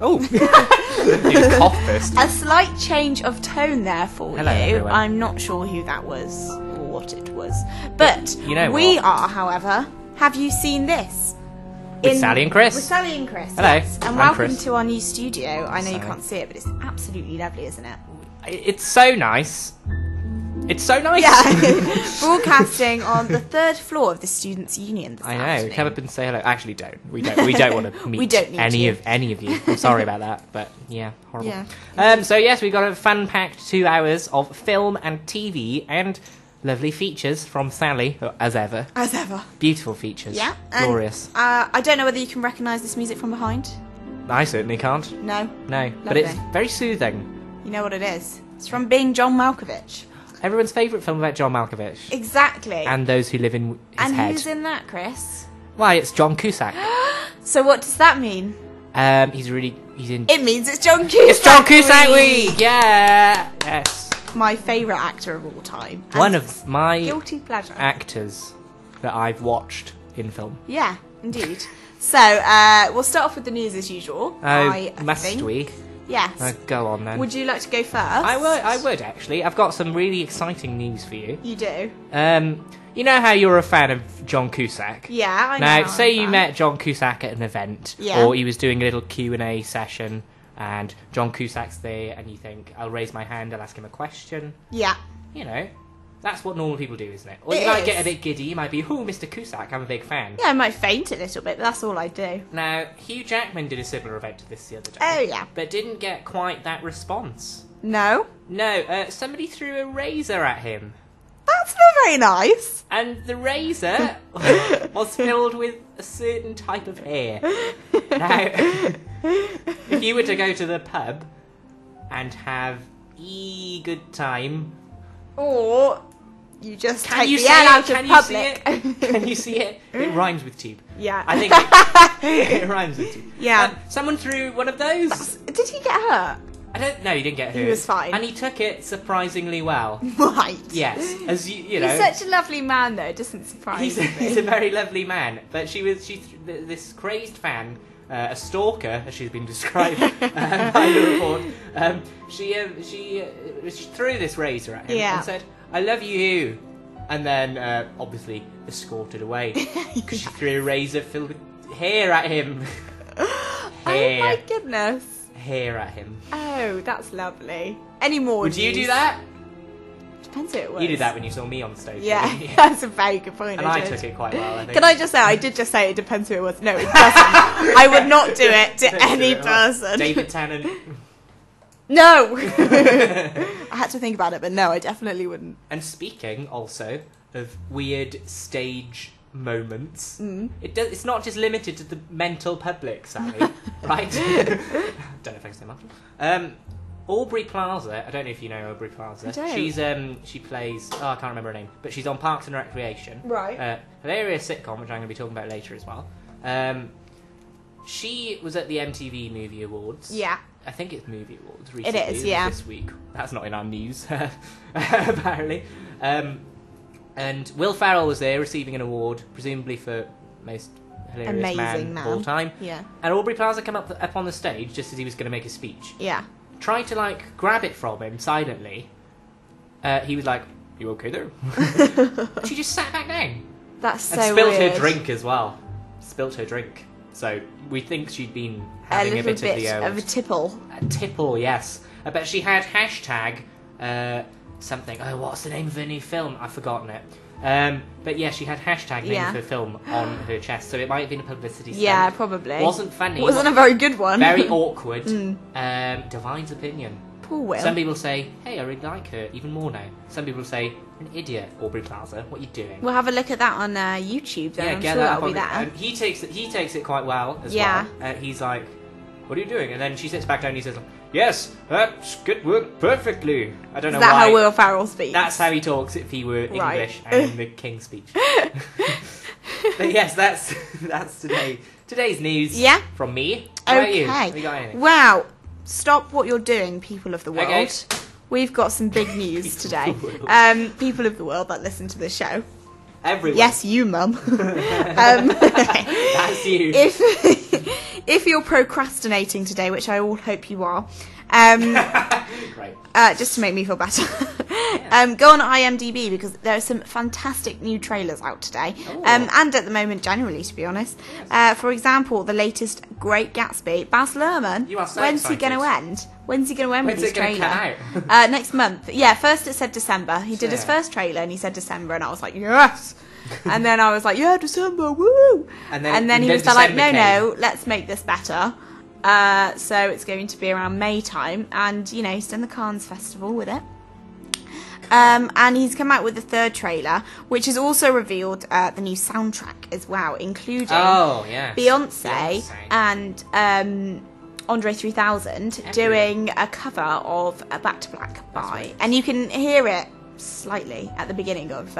Oh, you cough first. A slight change of tone there for Hello, you. everyone. I'm not sure who that was or what it was. But you know we what? are, however, have you seen this? With Sally and Chris. With Sally and Chris, Hello, yes. And I'm welcome Chris. to our new studio. I know you Sally. can't see it, but it's absolutely lovely, isn't it? It's so nice. It's so nice. Yeah. Broadcasting on the 3rd floor of the Students' Union this I know. afternoon. Come up and say hello. Actually, don't. We don't want to meet We don't need any you. of you. I'm sorry about that, but yeah, horrible. Yeah. So yes, we've got a fun-packed 2 hours of film and TV and lovely features from Sally, as ever. As ever. Beautiful features. Yeah. and, Glorious. I don't know whether you can recognise this music from behind. I certainly can't. No. No, but Lovely. it's very soothing. You know what it is? It's from Being John Malkovich. Everyone's favourite film about John Malkovich. Exactly. And those who live in his And head. who's in that, Chris? Why, it's John Cusack. So what does that mean? He's in... It means it's John Cusack. It's John Cusack week! Yeah! Yes. My favourite actor of all time. And One of my guilty pleasure. actors that I've watched in film. Yeah, indeed. So, we'll start off with the news as usual. Must think. we? Yes. Go on then. Would you like to go first? I would actually. I've got some really exciting news for you. You do? You know how you're a fan of John Cusack? Yeah, I know. Now, say I'm you fine. met John Cusack at an event, Yeah. or he was doing a little Q&A session, and John Cusack's there, and you think, I'll raise my hand, I'll ask him a question. Yeah. You know, that's what normal people do, isn't it? Or It you might is. get a bit giddy, you might be, oh, Mr. Cusack, I'm a big fan. Yeah, I might faint a little bit, but that's all I do. Now, Hugh Jackman did a similar event to this the other day. Oh, yeah. But didn't get quite that response. No? No, somebody threw a razor at him. That's not very nice. And the razor was filled with a certain type of hair. Now, if you were to go to the pub and have a good time... Or you just Can take you the see L it? out Can of you see public. it? Can you see it? It rhymes with tube. Yeah. I think it rhymes with tube. Yeah. Someone threw one of those. Did he get hurt? I don't know. He didn't get hurt. He was fine. And he took it surprisingly well. Right. Yes, as you know. He's such a lovely man, though. It doesn't surprise me. He's a very lovely man, but this crazed fan, a stalker, as she's been described by the report. She threw this razor at him Yeah. and said, "I love you," and then obviously escorted away because she threw a razor filled with hair at him. Oh my goodness. Hair at him. Oh, that's lovely. Any more Would you news? do that? Depends who it was. You did that when you saw me on stage. Yeah, didn't you? that's a very good point. And I did. took it quite well, I think. Can I just say, I did just say it depends who it was. No, it doesn't. I would not do it to any person. David Tennant. No! I had to think about it, but no, I definitely wouldn't. And speaking also of weird stage moments, it's not just limited to the mental public, Sally, right? Don't know if I can say much. Aubrey Plaza, I don't know if you know Aubrey Plaza. I don't. She's she plays, I can't remember her name, but she's on Parks and Recreation. Right. Hilarious sitcom, which I'm going to be talking about later as well. She was at the MTV Movie Awards. Yeah. I think it's Movie Awards recently. It is, yeah. This week. That's not in our news, apparently. And Will Ferrell was there receiving an award, presumably for most hilarious Amazing man of all time. Yeah. And Aubrey Plaza came up on the stage just as he was going to make a speech. Yeah. Tried to, grab it from him silently. He was like, "You okay there?" She just sat back down. That's so And spilt weird. her drink as well. Spilt her drink. So we think she'd been A having little a bit of the a tipple. a tipple, yes. But she had hashtag something. Oh, what's the name of her new film? I've forgotten it. But yeah, she had hashtag name Yeah. of her film on her chest, so it might have been a publicity stunt. Yeah, probably. Wasn't funny. Wasn't a very good one. Very awkward. Divine's opinion. Poor Will. Some people say, "Hey, I really like her," even more now. Some people say, "An idiot, Aubrey Plaza. What are you doing?" We'll have a look at that on YouTube then. I'm get sure that that'll be up on- there. And he takes it quite well as Yeah. well. He's like, "What are you doing?" And then she sits back down and he says, "Yes, that's good work perfectly." I don't know Is that why. how Will Ferrell speaks? That's how he talks if he were Right. English and in the King's Speech. But yes, that's today's news. Yeah. From me. What about you? Okay. Have you got anything? Wow. Stop what you're doing, people of the world. Okay. We've got some big news today. of the world. People of the world that listen to the show. Everyone. Yes, you, Mum. That's you. if you're procrastinating today, which I all hope you are, Great. just to make me feel better, go on IMDb because there are some fantastic new trailers out today, and at the moment, generally, to be honest. For example, the latest Great Gatsby, Baz Luhrmann. You are so When's excited. he going to end? When's he going to end with his trailer? Come out? Next month. Yeah, first it said December. He did his first trailer and he said December, and I was like, yes. And then I was like, yeah, December, woo. And then he was like, no, let's make this better. So it's going to be around May time, and you know he's done the Cannes Festival with it. And he's come out with the third trailer, which has also revealed the new soundtrack as well, including Beyonce and Andre 3000 doing a cover of Back to Black by, and you can hear it slightly at the beginning of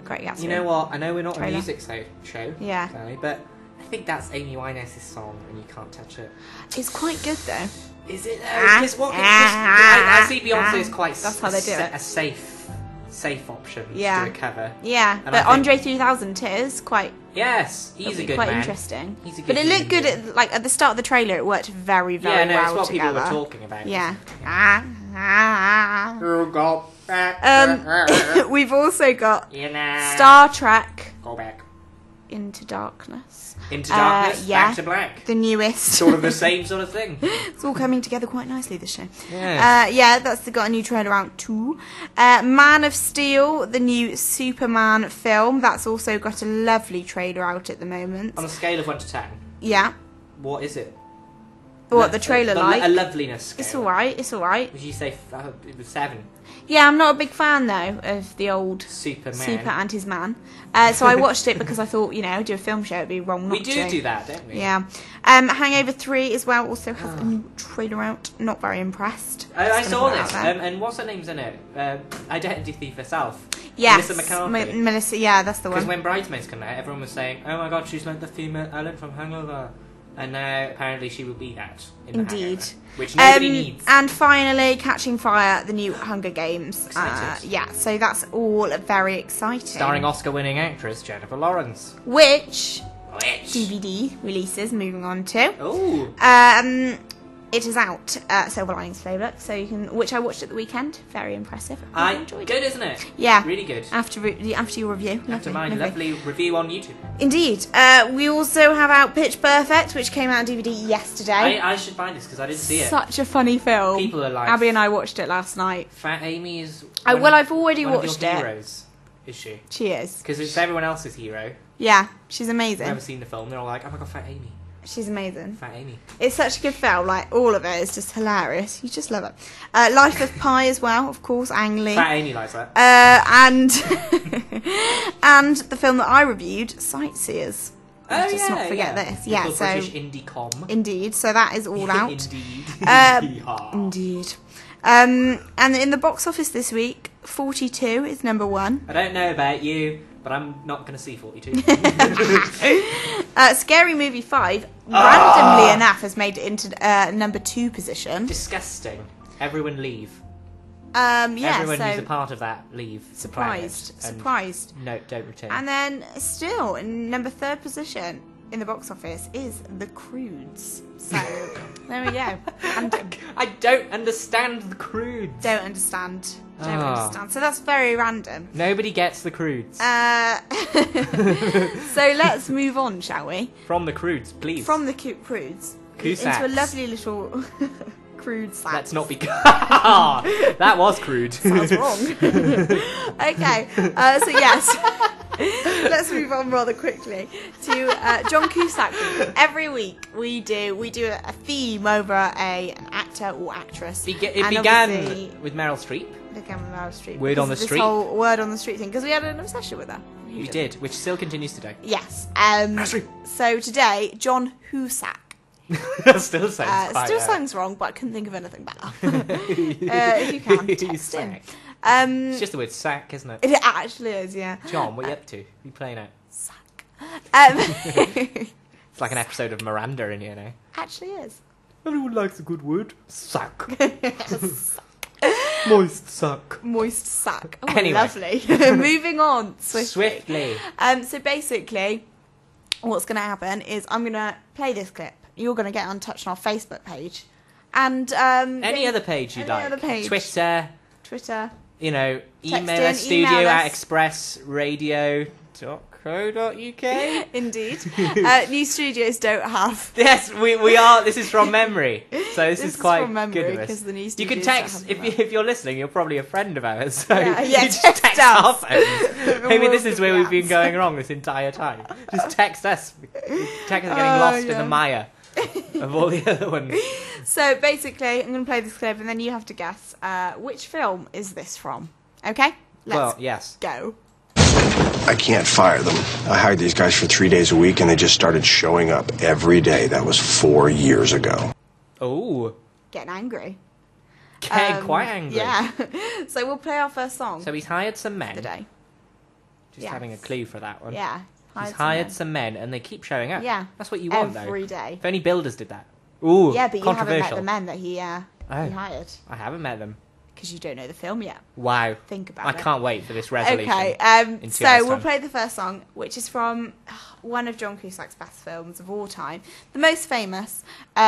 Great Gatsby. You know what? I know we're not a music show, yeah, Sally, but I think that's Amy Winehouse's song, and you can't touch it. It's quite good though. Is it? I see Beyonce as quite that's how they do it. A safe option to do a cover. Yeah, and but Andre 3000 is quite. Yes, he's a good quite man. Interesting. He's a good but it looked good at the start of the trailer. It worked very well it's what together. people were talking about. Yeah. Go We've also got back. Star Trek Go back. Into Darkness. Into Darkness, yeah, Back to Black. The newest. Sort of the same sort of thing. It's all coming together quite nicely, this show. Yes. That's got a new trailer out too. Man of Steel, the new Superman film. That's also got a lovely trailer out at the moment. On a scale of 1 to 10. Yeah. What is it? What, the trailer like? A loveliness scale. It's alright. Would you say it was 7? Yeah, I'm not a big fan though of the old Superman. Super and his man. So I watched it because I thought, do a film show, it'd be wrong not to. We do that, don't we? Yeah. Hangover 3 as well also has a new trailer out. Not very impressed. I saw this. And what's her name's in it? Identity Thief herself. Yes. Melissa McCarthy. Melissa, yeah, that's the one. Because when Bridesmaids came out, everyone was saying, oh my god, she's like the female Ellen from Hangover. And now apparently she will be that in the Hangover, which nobody needs. And finally, Catching Fire, the new Hunger Games. Excited. Yeah, so that's all very exciting. Starring Oscar-winning actress Jennifer Lawrence. Which DVD releases, moving on to. Oh. It is out, Silver Linings Playbook, so you can, which I watched at the weekend. Very impressive. I enjoyed it. Good, isn't it? Yeah. Really good. After your review. After my lovely review on YouTube. Indeed. We also have out Pitch Perfect, which came out on DVD yesterday. I should find this because I didn't see it. Such a funny film. People are like... Abby and I watched it last night. Fat Amy is... I've already watched it. Heroes, is she? She is. Because it's everyone else's hero. Yeah, she's amazing. I've never seen the film. They're all like, oh my god, Fat Amy. She's amazing. Fat Amy. It's such a good film. Like, all of it is just hilarious. You just love it. Life of Pi as well, of course, Ang Lee. Fat Amy likes that. And and the film that I reviewed, Sightseers. Let's just not forget this. Yeah, so British indie-com. Indeed. So that is all out. Indeed. Indeed. And in the box office this week, 42 is number 1. I don't know about you, but I'm not going to see 42. Scary Movie 5, randomly enough, has made it into number 2 position. Disgusting. Everyone leave. Yeah, Everyone who's a part of that leave. Surprised. No, don't return. And then still in number 3rd position in the box office is The Croods. So there we go. I don't understand The Croods. Don't understand. So that's very random. Nobody gets The Croods. So let's move on, shall we? From The Croods, please. From the Croods Cusacks. into a lovely little crude sack. Let's not be... That was crude. Sounds wrong. Okay, so yes. Let's move on rather quickly to John Cusack. Every week we do a theme over an actor or actress. It began with Meryl Streep. Word on the street. This whole word on the street thing, because we had an obsession with her. You did, which still continues today. Yes. So today, John Cusack. Still sounds wrong, but I couldn't think of anything better. If you can, text in. It's just the word sack, isn't it? It actually is, yeah. John, what are you up to? What are you playing at? Sack. It's like an episode of Miranda in here now. Actually is. Everyone likes a good word. Sack. Moist sack. Moist sack. Oh, anyway. Lovely. Moving on swiftly. So basically, what's going to happen is I'm going to play this clip you're going to get on touch on our Facebook page. And any other page you'd like. Other page. Twitter. You know, email us, studio@expressradio.co.uk. Indeed. New studios don't have. Yes, we are. This is from memory, so this is quite from memory, good of us. The new you can text if you're listening. You're probably a friend of ours, so yeah, you just text our phones. Maybe this is where we've been going wrong this entire time. Just text us. Text us getting lost in the mire of all the other ones. So basically, I'm going to play this clip, and then you have to guess which film is this from. Okay? Yes. Go. I can't fire them. I hired these guys for 3 days a week, and they just started showing up every day. That was 4 years ago. Oh. Getting angry. Getting quite angry. Yeah. So we'll play our first song. So he's hired some men. Today. Just having a clue for that one. Yeah. He's hired some men, and they keep showing up. Yeah. That's what you want, though. Every day. If only builders did that. Ooh, yeah, but you haven't met controversial. the men that he hired. I haven't met them. Because you don't know the film yet. Wow. Think about I it. can't wait for this resolution. Okay, so we'll play the first song, which is from one of John Cusack's best films of all time. The most famous,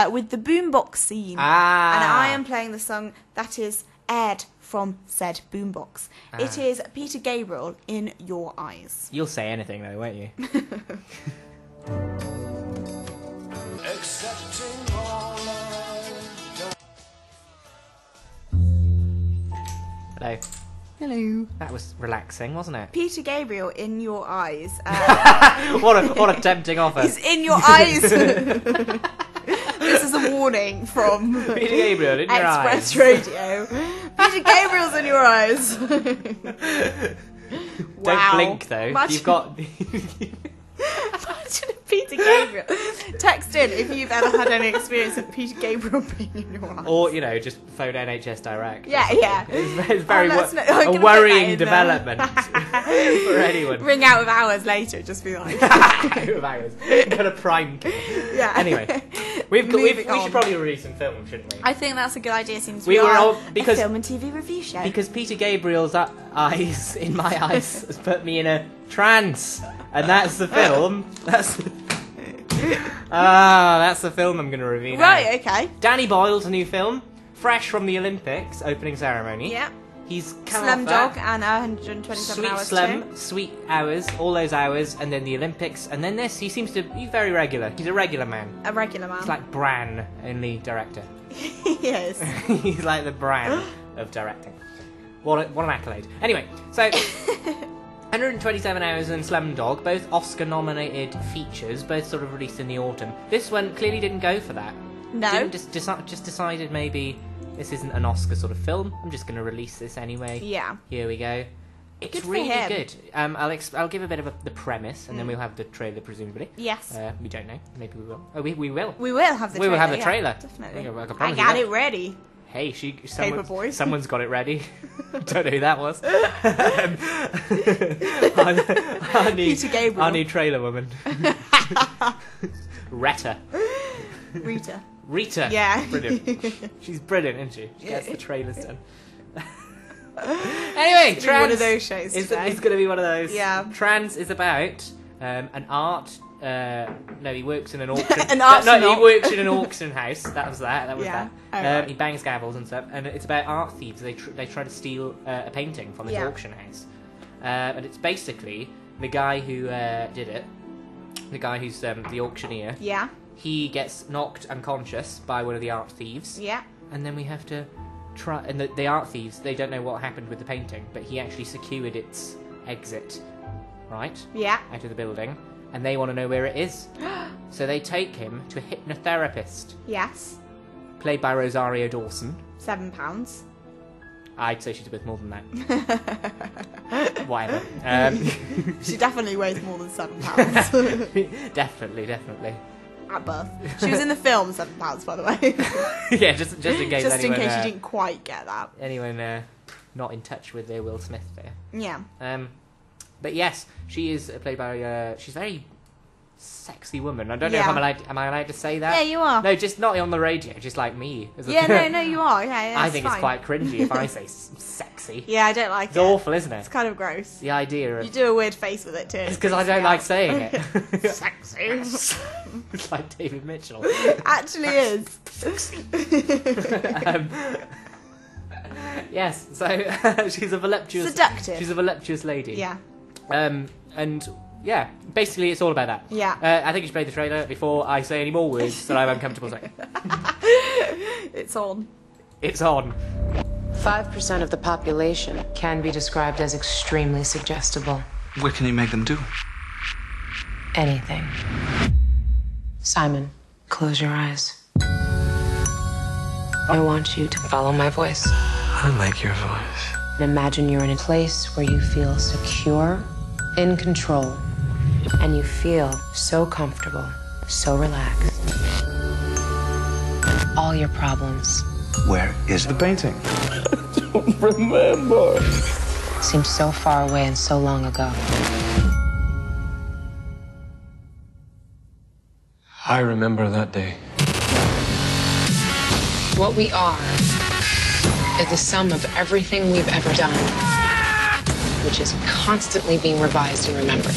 with the boombox scene. Ah. And I am playing the song that is aired from said boombox. It is Peter Gabriel, In Your Eyes. You'll say anything though, won't you? Hello. Hello. That was relaxing, wasn't it? Peter Gabriel, In Your Eyes. What a tempting offer. He's in your eyes. This is a warning from Peter Gabriel, in your Express eyes. Radio. Peter Gabriel's in your eyes. Don't blink though. Imagine, You've got. Imagine if Peter Gabriel. Text in if you've ever had any experience of Peter Gabriel being in your eyes. Or, just phone NHS Direct. Yeah. It's very a worrying development for anyone. Ring out of hours later, just be like. Out of hours. Got a prime kid. Yeah. Anyway, we should probably release some film, shouldn't we? I think that's a good idea. Seems we were all, because a film and TV review show. Because Peter Gabriel's eyes in my eyes has put me in a trance, and that's the film. That's the film I'm going to review now. Right. Okay. Danny Boyle's new film, fresh from the Olympics opening ceremony. Yeah. He's come Slum off Dog that. and 127 hours. Sweet hours, all those hours, and then the Olympics, and then this. He's very regular. He's a regular man. A regular man. He's like Bran, only director. Yes. He's like the Bran of directing. What an accolade. Anyway, so 127 Hours and Slumdog, both Oscar-nominated features, both sort of released in the autumn. This one clearly didn't go for that. No. Just decided maybe this isn't an Oscar sort of film. I'm just going to release this anyway. Yeah. Here we go. It's good really for him. good. I'll give a bit of the premise, and then we'll have the trailer, presumably. Yes. We don't know. Maybe we will. Oh, we will. We will have the trailer. We will have the trailer. Definitely. I got it ready. Hey, Paperboy. Someone's got it ready. Don't know who that was. Peter Gabriel. Our new trailer woman. Rita. Yeah. Brilliant. She's brilliant, isn't she? She gets the trailers done. Anyway, Trans. One of those shows. It's going to be one of those. Yeah. Trans is about an art. No, he works in an auction. He works in an auction house. That was that. Yeah. Right. He bangs gavels and stuff, and it's about art thieves. They try to steal a painting from this auction house, and it's basically the guy who did it, the guy who's the auctioneer. Yeah. He gets knocked unconscious by one of the art thieves. Yeah. And then we have to try. And the art thieves, they don't know what happened with the painting, but he actually secured its exit, right? Yeah. Out of the building. And they want to know where it is. So they take him to a hypnotherapist. Yes. Played by Rosario Dawson. £7. I'd say she's worth more than that. Whatever. She definitely weighs more than £7. Definitely. At birth. She was in the film £7, by the way. Yeah, just in case. Just in case you didn't quite get that. Anyone not in touch with their Will Smith there. Yeah. But yes, she is played by. She's very sexy woman. I don't know if am I allowed to say that? Yeah, you are. No, just not on the radio, just like me. No, you are. Yeah, I think it's quite cringy if I say sexy. Yeah, I don't like it. It's awful, isn't it? It's kind of gross. The idea of... You do a weird face with it too. It's because I don't like saying it. Sexy. It's like David Mitchell. It actually is. Yes, so she's a voluptuous... Seductive. She's a voluptuous lady. Yeah. And... yeah, basically it's all about that. Yeah. I think you should play the trailer before I say any more words that I'm uncomfortable saying. It's on. It's on. 5% of the population can be described as extremely suggestible. What can you make them do? Anything. Simon, close your eyes. I want you to follow my voice. I like your voice. And imagine you're in a place where you feel secure, in control, and you feel so comfortable, so relaxed. All your problems Where is the painting? Don't remember. seem so far away and so long ago. I remember that day. What we are is the sum of everything we've ever done, which is constantly being revised and remembered.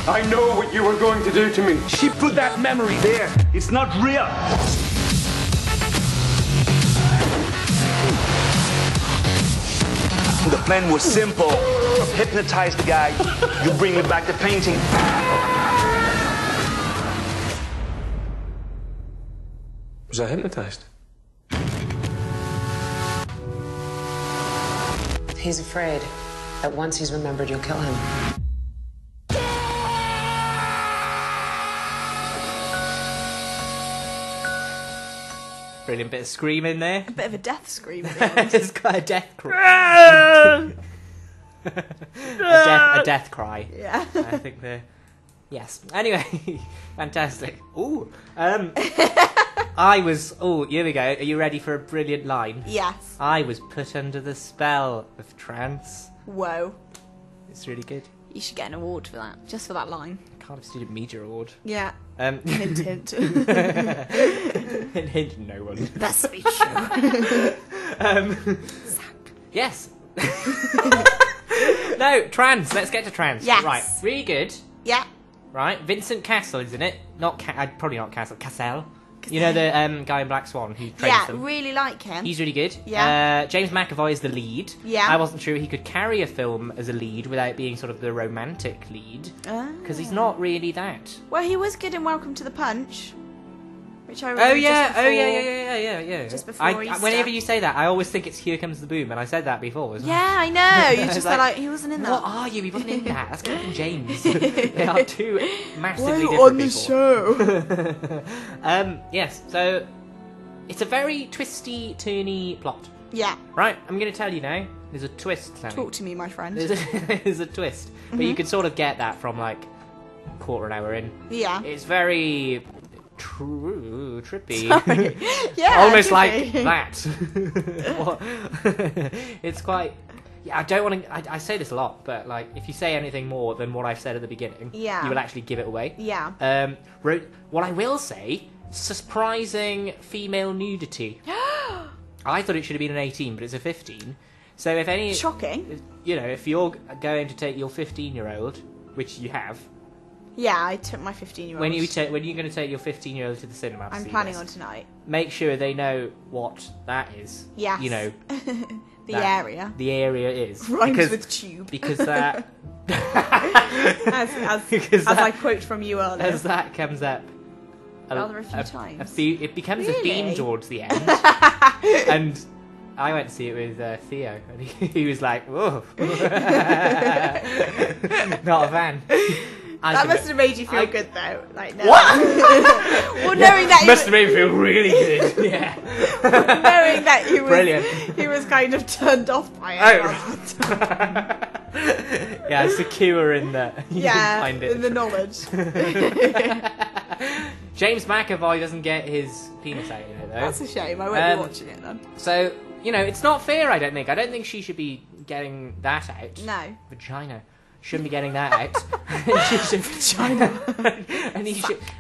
I know what you were going to do to me. She put that memory there. It's not real. The plan was simple. Hypnotize the guy. You bring me back the painting. Was I hypnotized? He's afraid that once he's remembered, you'll kill him. Brilliant bit of screaming there. A bit of a death scream at the end. It's got a death cry. a death cry. Yeah. I think the... Yes. Anyway, fantastic. Ooh. I was... Oh, here we go. Are you ready for a brilliant line? Yes. I was put under the spell of trance. Whoa. It's really good. You should get an award for that, just for that line. Cardiff Student Media Award. Yeah. Hint, hint. hint, no one. Best speech show. Yes. No, trance. Let's get to trance. Yes. Right. Really good. Yeah. Right. Vincent Cassel is in it. Probably not Cassel. Cassel. You know the guy in Black Swan who trains them? Yeah, really like him. He's really good. Yeah. James McAvoy is the lead. Yeah. I wasn't sure he could carry a film as a lead without being sort of the romantic lead. Because he's not really that. Well, he was good in Welcome to the Punch. Which I remember yeah. Just before Easter. Whenever you say that, I always think it's Here Comes the Boom, and I said that before as well. Yeah, I know. You just like, he wasn't in that. What are you? He wasn't in that. That's Kevin James. They are two massively Why different on the people. show? Yes, so it's a very twisty, turny plot. Yeah. Right, I'm going to tell you now. There's a twist, Sammy. Talk to me, my friend. There's a twist. But you can sort of get that from like quarter an hour in. Yeah. It's very... trippy. Sorry. Yeah, almost trippy. like that. It's quite... Yeah, I don't want to... I say this a lot, but like, if you say anything more than what I've said at the beginning, Yeah. you will actually give it away. Yeah. What I will say, surprising female nudity. I thought it should have been an 18, but it's a 15. So if any... Shocking. You know, if you're going to take your 15-year-old, which you have... Yeah, I took my 15-year-old. When you're going to take your 15-year-old to the cinema, I'm planning on tonight. Make sure they know what that is. Yes. You know, the area. The area is Rhymes with tube. Because that, as I quote from you earlier, as that comes up rather a few times. It becomes a theme towards the end, and I went to see it with Theo, and he was like, "Whoa, not a fan." That must have made you feel good, though. Like, no. What? Well, knowing that must have made me feel really good. Yeah. Knowing that he was Brilliant. He was kind of turned off by it. Yeah, secure in the. Yeah, find it. in the knowledge. James McAvoy doesn't get his penis out in it though. That's a shame. I won't be watching it then. So it's not fair. I don't think she should be getting that out. No. Vagina. shouldn't be getting that out.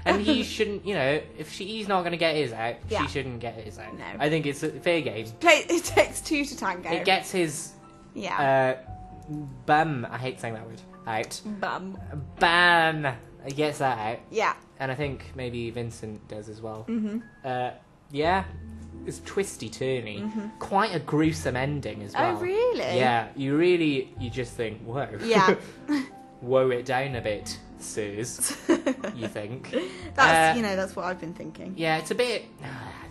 and he shouldn't, you know, if he's not going to get his out, she shouldn't get his out. No. I think it's a fair game. It takes two to tango. It gets his bum, I hate saying that word, out. Bam. It gets that out. Yeah. And I think maybe Vincent does as well. Yeah. It's twisty-turny. Quite a gruesome ending as well. Oh, really? Yeah. You just think, whoa. Yeah. Woe it down a bit, sirs. You think. That's what I've been thinking. Yeah, it's a bit...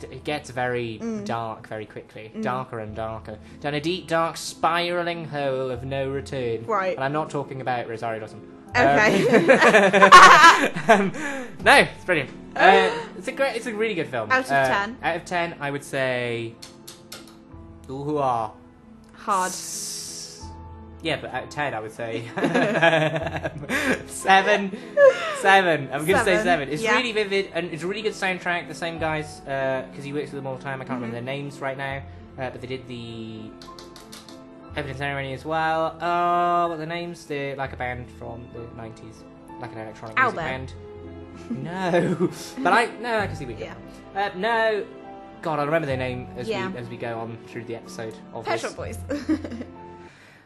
It gets very dark very quickly. Darker and darker. Down a deep, dark, spiralling hole of no return. Right. And I'm not talking about Rosario Dawson. Okay. No, it's brilliant. It's a really good film. Out of 10? Out of 10, I would say... Hard. Yeah, but out of 10, I would say 7. I'm going to say 7. It's really vivid, and it's a really good soundtrack. The same guys, because he works with them all the time. I can't remember their names right now, but they did the opening ceremony as well. What are the names? They're like a band from the 90s, like an electronic music band. No, but I can see we can. No, God, I'll remember their name as we go on through the episode. Pet Shop Boys.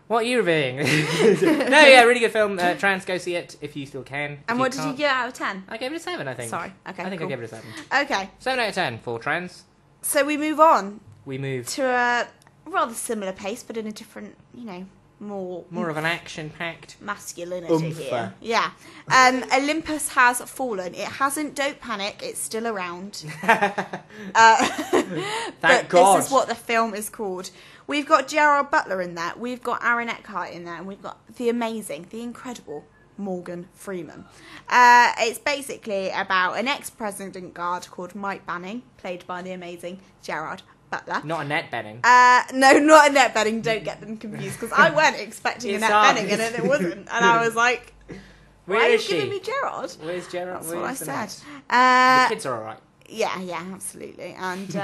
What are you reviewing? No, yeah, really good film. Trans, go see it if you still can. And what did you give out of 10? I gave it a 7, I think. Sorry, okay, I think cool. I gave it a 7. Okay. 7 out of 10 for Trans. So we move on. We move to a rather similar pace, but in a different, more of an action-packed masculinity here. Yeah. Olympus Has Fallen. It hasn't. Don't panic. It's still around. Thank God. This is what the film is called. We've got Gerard Butler in that. We've got Aaron Eckhart in there. And we've got the amazing, the incredible Morgan Freeman. It's basically about an ex-president guard called Mike Banning, played by the amazing Gerard Butler. Not Annette Bening. No, not Annette Bening. Don't get them confused, because I weren't expecting Annette Bening, and it wasn't. And I was like, why are you giving me Gerard? Where's Gerard? That's what I said. The kids are all right. Yeah, absolutely. And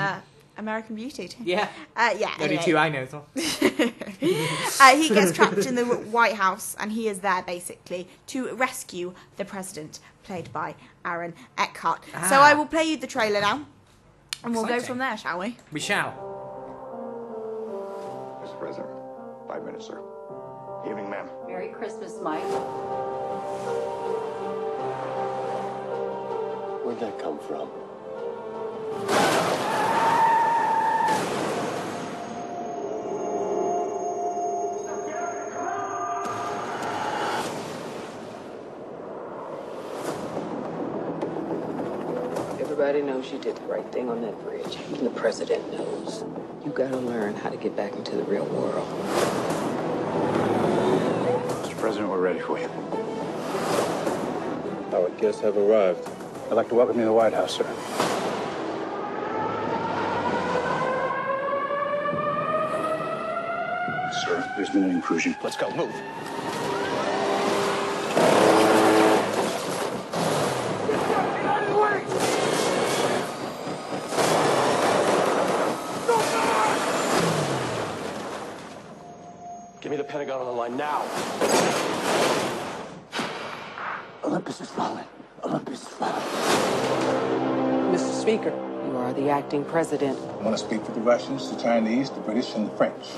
American Beauty too. Yeah. Anyway. Only 2 I know as well. He gets trapped in the White House, and he is there basically to rescue the president, played by Aaron Eckhart. So I will play you the trailer now, and we'll go from there, shall we? We shall. Mr. President, 5 minutes, sir. Evening, ma'am. Merry Christmas, Mike. Where'd that come from? Everybody knows you did the right thing on that bridge. Even the president knows. You gotta learn how to get back into the real world. Mr. President, we're ready for you. Our guests have arrived. I'd like to welcome you to the White House, sir. Sir, there's been an intrusion. Let's go, move. Give me the Pentagon on the line now. Olympus is falling. Olympus is falling. Mr. Speaker, you are the acting president. I want to speak for the Russians, the Chinese, the British, and the French.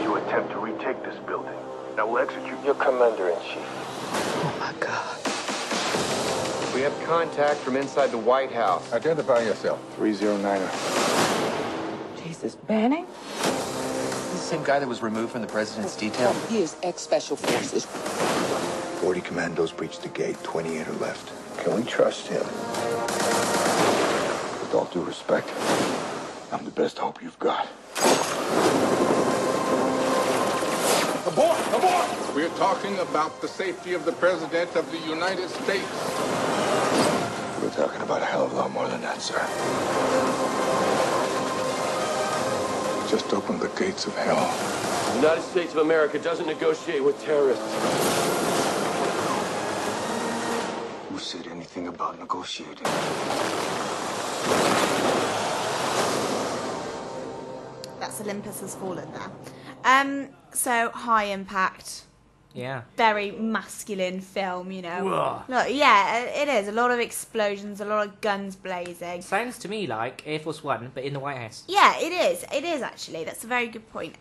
You attempt to retake this building. Now we'll execute Your commander-in-chief. Oh, my God. We have contact from inside the White House. Identify yourself. 309er. Jesus, Banning? The same guy that was removed from the president's detail. He is ex-special forces. 40 commandos breached the gate. 28 are left. Can we trust him? With all due respect, I'm the best hope you've got. Abort! Abort! We're talking about the safety of the President of the United States. We're talking about a hell of a lot more than that, sir. Just open the gates of hell. The United States of America doesn't negotiate with terrorists. Who said anything about negotiating? That's Olympus Has Fallen there. So high impact. Yeah. very masculine film, you know. Whoa. Look, yeah, it is. A lot of explosions, a lot of guns blazing. Sounds to me like Air Force One, but in the White House. Yeah, it is. It is, actually. That's a very good point.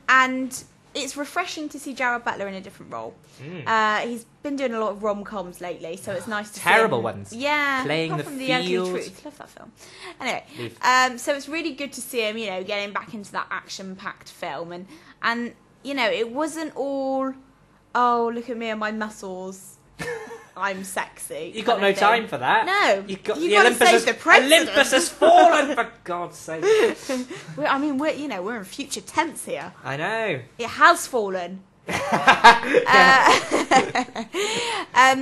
And it's refreshing to see Jared Butler in a different role. He's been doing a lot of rom-coms lately, so it's nice to see Terrible him. ones. Yeah. Playing apart the from The Ugly Field. Truth. Love that film. Anyway, Leave. so it's really good to see him, you know, getting back into that action-packed film. And you know, it wasn't all, oh, look at me and my muscles. I'm sexy. You got no time for that. No. You got You the gotta Olympus save the president. Olympus has fallen, for God's sake. We're in future tense here. I know. It has fallen.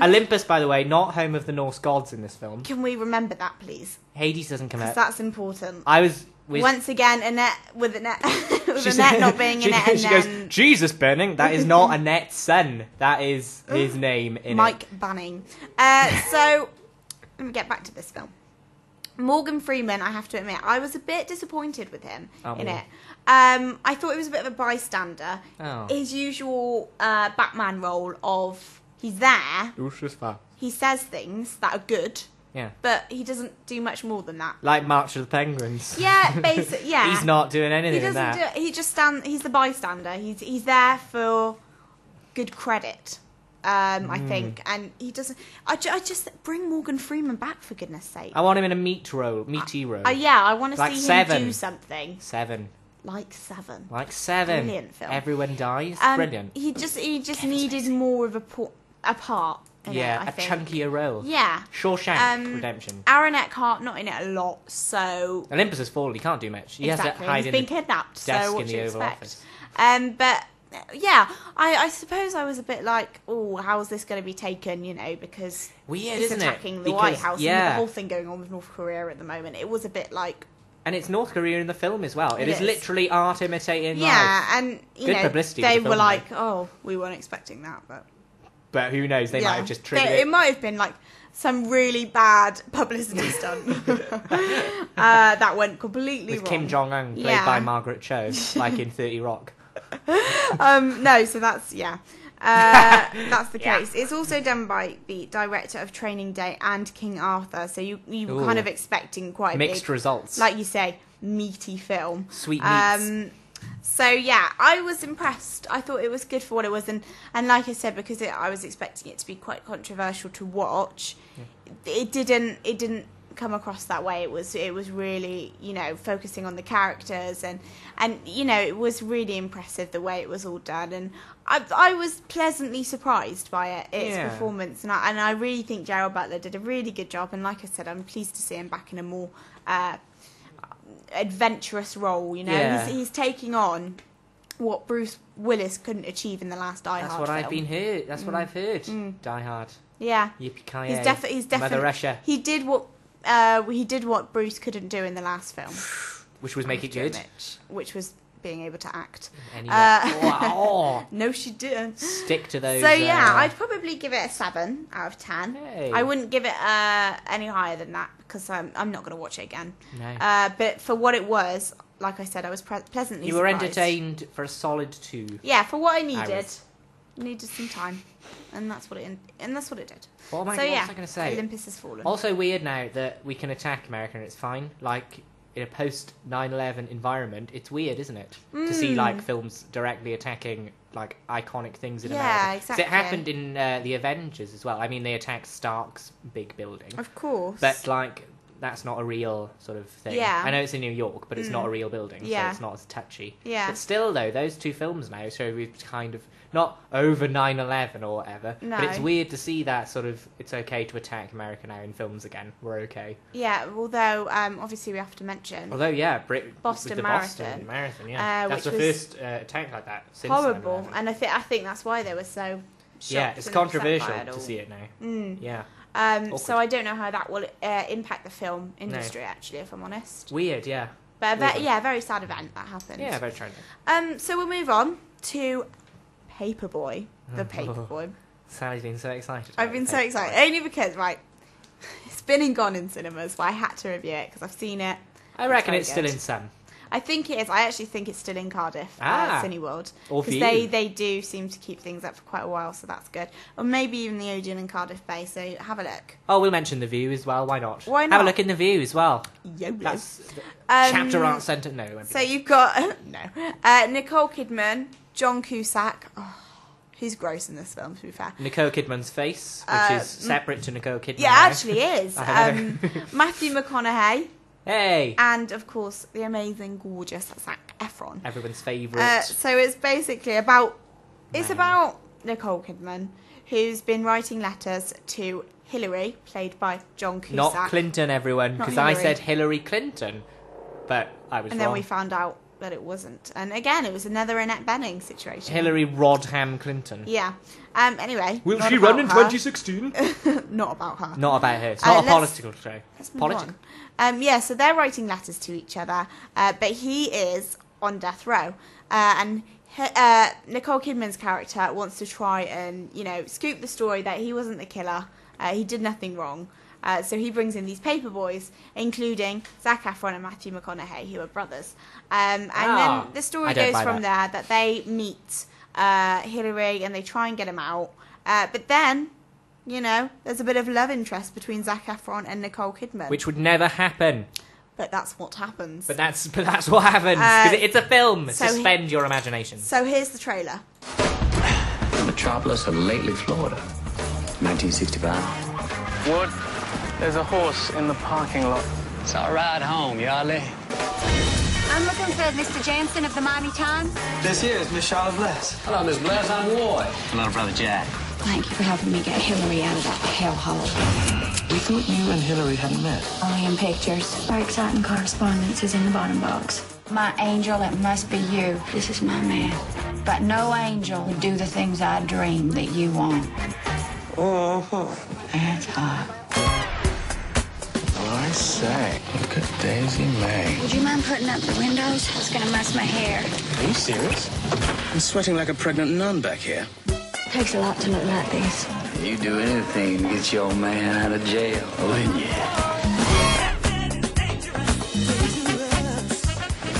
Olympus, by the way, not home of the Norse gods in this film. Can we remember that, please? Hades doesn't come Because out. that's important. I was Once again, Annette with a net, with a net not being a net, and she then goes, Jesus burning. That is not Annette's son. That is his name in Mike Banning. So let me get back to this film. Morgan Freeman, I have to admit, I was a bit disappointed with him in it. I thought he was a bit of a bystander. Oh. His usual Batman role of he's there, he says things that are good, Yeah. but he doesn't do much more than that. Like March of the Penguins. Yeah, basically, yeah. He's not doing He anything in doesn't that. do. He just he's the bystander. He's there for good credit. I think, and he doesn't. I just bring Morgan Freeman back for goodness sake. I want him in a meaty role. Yeah, I want to Like see Seven. him do something Seven. like Seven. Like Seven. Brilliant film. Everyone dies. Brilliant. He just needed more of a part. In Yeah, it, I a think. chunkier role. Yeah. Shawshank Redemption. Aaron Eckhart not in it a lot, so Olympus has fallen. He can't do much. He has to exactly. hide He's in been the kidnapped. desk So what in do the you Oval expect? Office. But yeah, I suppose I was a bit like, oh, how is this going to be taken? You know, because Weird, it's isn't it? attacking the Because, White House and yeah. the whole thing going on with North Korea at the moment. It was a bit like, And it's North Korea in the film as well. It It is is. literally art imitating life. yeah, and you Good know, publicity for they the were film, like, oh, we weren't expecting that, but But who knows? They might have just triggered It it. might have been like some really bad publicity stunt that went completely With wrong. Kim Jong Un played Yeah. by Margaret Cho, like in 30 Rock. No, so that's that's the Yeah. case. It's also done by the director of Training Day and King Arthur, so you were Ooh. kind of expecting quite a Mixed big, results. like you say, meaty film. Sweet meats. So yeah, I was impressed. I thought it was good for what it was, and like I said, because I was expecting it to be quite controversial to watch, it didn't come across that way. It was really, you know, focusing on the characters, and you know, it was really impressive the way it was all done, and I was pleasantly surprised by its performance, and I really think Gerald Butler did a really good job, and like I said, I'm pleased to see him back in a more adventurous role. You know, Yeah. he's taking on what Bruce Willis couldn't achieve in the last Die Hard That's what film. I've been heard. That's what I've heard. Die Hard. Yeah, Yippee-ki-yay. he's definitely Mother Russia. He did what Bruce couldn't do in the last film, Which was make it good. which was being able to act. Anyway. Wow. No, she didn't. Stick to those. So yeah, I'd probably give it a 7 out of 10. Hey. I wouldn't give it any higher than that because I'm not going to watch it again. No. But for what it was, like I said, I was pleasantly You were surprised. entertained for a solid 2. Yeah, for what I needed. Hours. Needed some time, and that's what it did. What was So I yeah, going to say? Olympus has fallen. Also weird now that we can attack America and it's fine. Like, in a post 9/11 environment, it's weird, isn't it? To see, like, films directly attacking, like, iconic things in America. Yeah, 'Cause exactly. it happened in the Avengers as well. I mean, they attacked Stark's big building. Of course. But, like, that's not a real sort of thing. Yeah. I know it's in New York, but it's not a real building, Yeah. so it's not as touchy. Yeah. But still, though, those two films now show we've kind of, not over 9/11 or whatever, No. but it's weird to see that sort of, it's okay to attack America now in films again. We're okay. Yeah, although obviously we have to mention Although, yeah, Boston the Marathon. Boston Marathon, yeah. That's the which was first attack like that since horrible, 9/11. and I think that's why they were so shocked. Yeah, it's and upset by controversial it to all. see it now. Yeah. So Awkward. I don't know how that will impact the film industry, actually, if I'm honest. Weird, yeah. But Weird one. yeah, very sad event that happened. Yeah, very tragic. So we'll move on to Paperboy, the Paperboy. Sally's been so excited. I've been so excited, only because it's been and gone in cinemas, but I had to review it because I've seen it. I reckon very it's still good. in some. I think it is. I actually think it's still in Cardiff, Cineworld. Because they do seem to keep things up for quite a while, so that's good. Or maybe even the Odeon and Cardiff Bay, so have a look. Oh, we'll mention The View as well, why not? Why not? Have a look in The View as well. YOLO. That's Chapter Art Centre, no. It won't be So that. you've got Nicole Kidman, John Cusack. Oh, who's gross in this film, to be fair. Nicole Kidman's face, which is separate to Nicole Kidman. Yeah, now. actually is. Matthew McConaughey. Hey! And, of course, the amazing, gorgeous Zac Efron. Everyone's favourite. So it's basically about... It's about Nicole Kidman, who's been writing letters to Hillary, played by John Cusack. Not Clinton, everyone, because I said Hillary Clinton, but I was wrong. And then we found out that it wasn't. And again, it was another Annette Bening situation. Hillary Rodham Clinton. Yeah. Anyway. Will she run in 2016? Not about her. Not about her. It's not a political show. Political. Yeah, so they're writing letters to each other, but he is on death row. And Nicole Kidman's character wants to try and, scoop the story that he wasn't the killer. He did nothing wrong. So he brings in these paper boys, including Zac Efron and Matthew McConaughey, who are brothers. And then the story goes from there that they meet Hillary and they try and get him out. But then, there's a bit of love interest between Zac Efron and Nicole Kidman. Which would never happen. But that's what happens. But that's what happens. Because it's a film. Suspend your imagination. So here's the trailer. Metropolis of lately Florida. 1965. What? There's a horse in the parking lot. It's our ride home, Yardley. I'm looking for Mr. Jansen of the Miami Times. This here is Miss Charlotte Bless. Hello, Miss Bless. I'm Roy. Hello, Brother Jack. Thank you for helping me get Hillary out of that hellhole. We thought you and Hillary hadn't met. Only in pictures. Our exciting correspondence is in the bottom box. My angel, it must be you. This is my man. But no angel would do the things I dream that you want. Oh, That's hot. I say, look at Daisy May. Would you mind putting up the windows? It's gonna mess my hair. Are you serious? I'm sweating like a pregnant nun back here. Takes a lot to look like this. You'd do anything to get your old man out of jail, wouldn't you?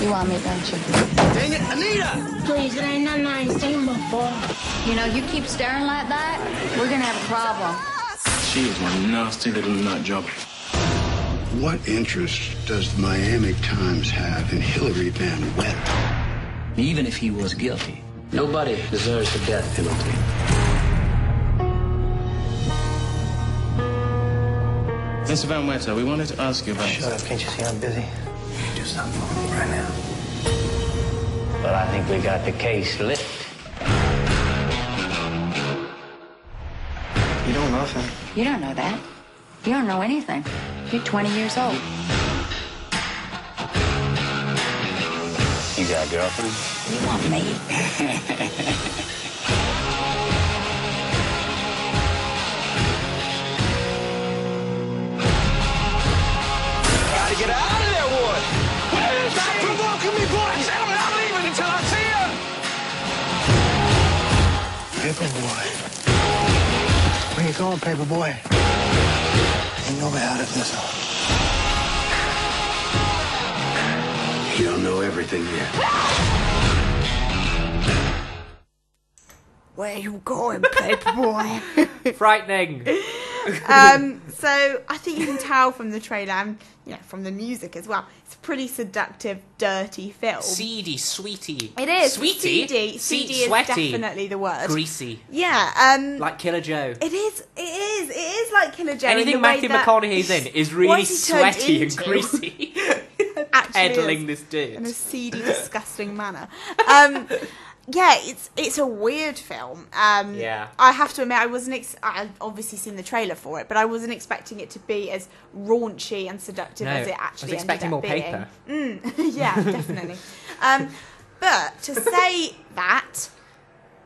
You want me, don't you? Dang it, Anita! Please, it ain't nothing I ain't seen before. You keep staring like that, we're gonna have a problem. She is one nasty little nut job. What interest does the Miami Times have in Hillary Van Wett? Even if he was guilty, nobody deserves the death penalty. Mr. Van Wetter, we wanted to ask you about... Shut up, can't you see I'm busy? Do something for me right now. But I think we got the case licked. You don't love him. You don't know that. You don't know anything. You're 20 years old. You got a girlfriend? You want me? Gotta get out of there, Ward! Stop provoking me, boy! I'm not leaving until I see her! Paperboy. Where you going, Paperboy? Ain't no way out of this one. You don't know everything yet. Where you going, Paperboy? Frightening. So I think you can tell from the trailer and from the music as well. It's a pretty seductive, dirty film. Seedy, sweetie. It is. Sweetie? Seedy is sweaty. definitely the word. Greasy. Yeah. Like Killer Joe. It is like Killer Joe. Anything Matthew McConaughey's in is really sweaty and greasy. Peddling this dude. In a seedy, disgusting manner. Yeah, it's a weird film. Yeah. I have to admit, I've obviously seen the trailer for it, but I wasn't expecting it to be as raunchy and seductive as it actually ended up being. I was expecting more paper. Yeah, definitely. But to say that,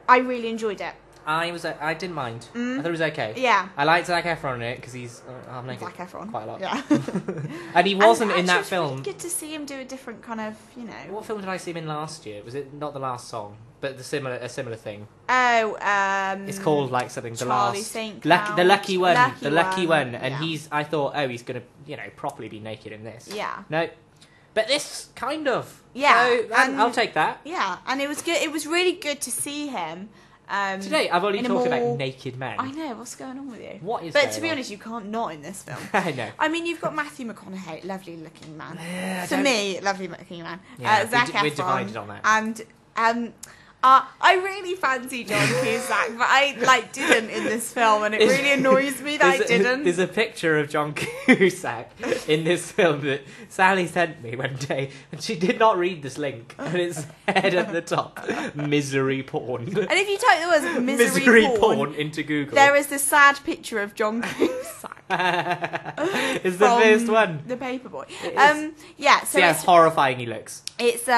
I really enjoyed it. I didn't mind. I thought it was okay. Yeah. I liked Zac Efron in it because he's naked Zac Efron. quite a lot. Yeah. And he wasn't in that film. It's good to see him do a different kind of, What film did I see him in last year? Was it not The Last Song, but a similar thing? Oh, it's called like something. Charlie St. The Lucky One. The Lucky One. And yeah. I thought, he's gonna, properly be naked in this. Yeah. No. But this kind of. Yeah, So, I'll take that. Yeah, and it was good. It was really good to see him. Today, I've only talked about naked men. I know, what's going on with you? What is But going to be on? honest, you can't not in this film. I know. I mean, you've got Matthew McConaughey, lovely looking man. Yeah, For me, lovely looking man. Yeah, Zac we're Efron. divided on that. And I really fancy John Cusack, but I didn't in this film, and it really annoys me that I didn't. There's a picture of John Cusack in this film that Sally sent me one day, and she did not read this link, and it's head at the top, misery porn. And if you type the words misery porn into Google, there is this sad picture of John Cusack. It's the first one. The Paperboy. Yeah, so how horrifying he looks. It's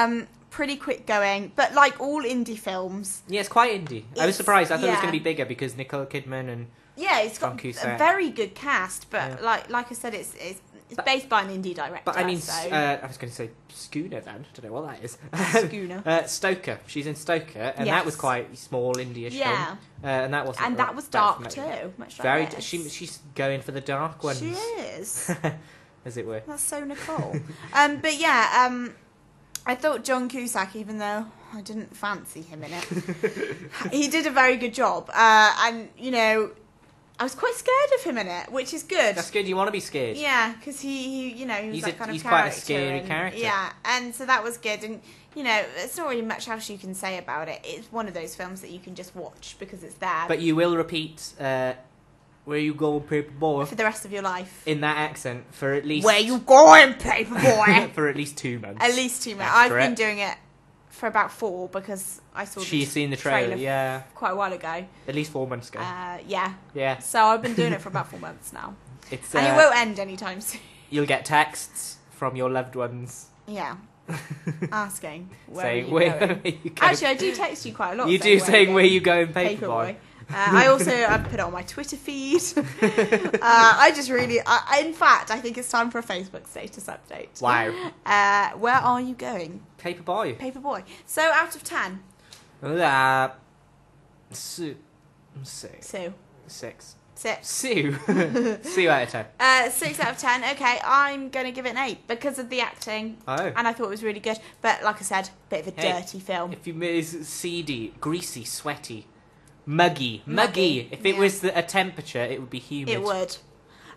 pretty quick going, but like all indie films. Yeah, it's quite indie. I was surprised. I thought it was going to be bigger because Nicole Kidman and it's John got Cusack. a very good cast, but like I said, it's based by an indie director. But I mean, so. I was going to say Schooner then. I don't know what that is. Schooner. Stoker. She's in Stoker, and that was quite small indie-ish film. And that wasn't. And that was dark too. Much like very. this. She's going for the dark ones. She is. As it were. That's so Nicole. But yeah. I thought John Cusack, even though I didn't fancy him in it, he did a very good job. And, you know, I was quite scared of him in it, which is good. That's good. You want to be scared. Yeah, because he was that kind of he's character. quite a scary character. Yeah, and so that was good. And, you know, there's not really much else you can say about it. It's one of those films that you can just watch because it's there. But you will repeat... where you going, Paperboy? For the rest of your life. In that accent for at least... Where you going, Paperboy? For at least 2 months. At least 2 months. I've been doing it for about 4 because I saw She's seen the trailer, quite a while ago. At least 4 months ago. Yeah. So I've been doing it for about 4 months now. And it won't end anytime soon. You'll get texts from your loved ones. Yeah. Asking where saying, are you going? Actually, I do text you quite a lot. You do saying where you going, Paperboy. I've put it on my Twitter feed. I just really, in fact, I think it's time for a Facebook status update. Wow. Where are you going? Paperboy. Paperboy. So out of 10. Sue. Sue. 6. 6. Sue. Sue out of 10. 6 out of 10. Okay, I'm going to give it an 8 because of the acting. Oh. And I thought it was really good. But like I said, bit of a dirty film. If you it's seedy, greasy, sweaty. Muggy. If it was a temperature, it would be humid. It would.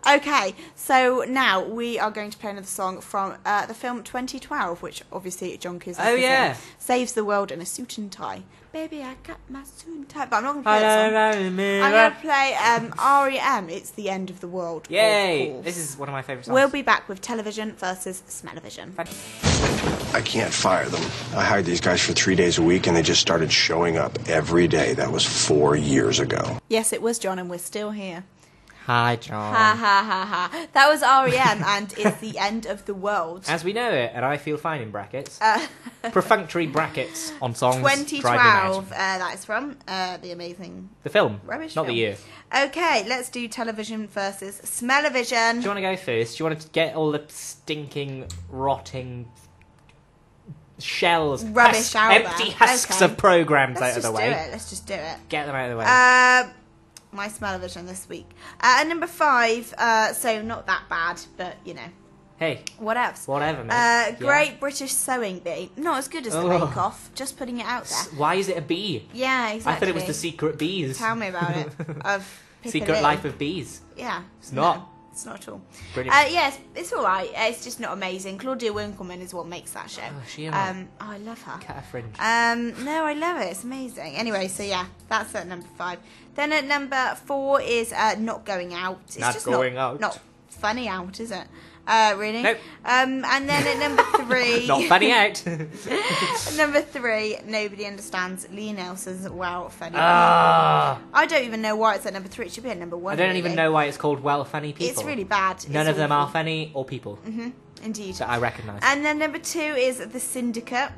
Okay, so now we are going to play another song from the film 2012, which obviously John Cusack saves the world in a suit and tie. Baby, I got my suit and tie. But I'm not going to play that song. I'm going to play REM, It's the End of the World. Yay! This is one of my favourite songs. We'll be back with Television versus Smell-O-Vision. I can't fire them. I hired these guys for 3 days a week, and they just started showing up every day. That was 4 years ago. Yes, it was, John, and we're still here. Hi, John. Ha ha ha ha. That was REM, and It's the End of the World. As we know it, and I feel fine in brackets. Perfunctory brackets on songs. 2012, that is from the amazing... The film, rubbish not film. the year. Okay, let's do Television versus Smell-O-Vision. Do you want to go first? Do you want to get all the stinking, rotting... shells, rubbish out empty husks of programs out of the way? Let's just do it. Get them out of the way. My Smell-O-Vision this week. At number 5, so not that bad, but you know. Hey. What else? Whatever, mate. Great British Sewing Bee. Not as good as the Bake Off. Just putting it out there. Why is it a bee? Yeah, exactly. I thought it was the Secret Bees. Tell me about it. Secret Life of Bees. Yeah. It's not. No. It's not at all. Brilliant. Yes, it's all right. It's just not amazing. Claudia Winkleman is what makes that show. Oh, she I love her. Cat a fringe. No, I love it. It's amazing. Anyway, so yeah, that's at number 5. Then at number 4 is Not Going Out. It's not just going out. Not funny out, is it? Really? Nope. And then at number 3... Not funny out. Number 3, Nobody Understands Lee Nelson's Wow Funny. Ah. I don't even know why it's at number 3. It should be at number 1. I don't even know why it's called Well Funny People. It's really bad. None of them are funny or people. Mm-hmm. Indeed. That I recognise. And then number 2 is The Syndicate.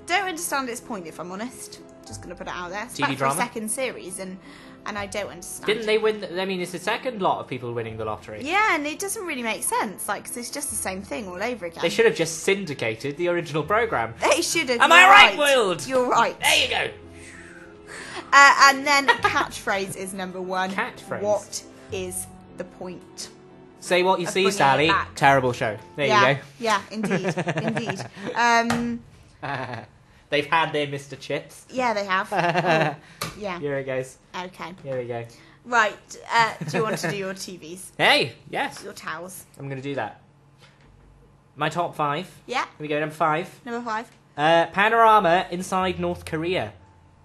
Don't understand its point, if I'm honest. Just going to put it out there. It's TV back drama? for a second series, and I don't understand. Didn't they win? I mean, it's the second lot of people winning the lottery. Yeah, and it doesn't really make sense. Like, 'cause it's just the same thing all over again. They should have just syndicated the original programme. They should have. Am I right, World? You're right. There you go. And then Catchphrase is number 1. Catchphrase? What is the point? Say what you of see, bringing it Sally. back. Terrible show. There you go. Yeah, indeed. Indeed. They've had their Mr. Chips. Yeah, they have. Oh, yeah. Here it goes. Okay. Here we go. Right. Do you want to do your TVs? Hey, yes. Your towels. I'm going to do that. My top 5. Yeah. Here we go, number 5. Number 5. Panorama inside North Korea.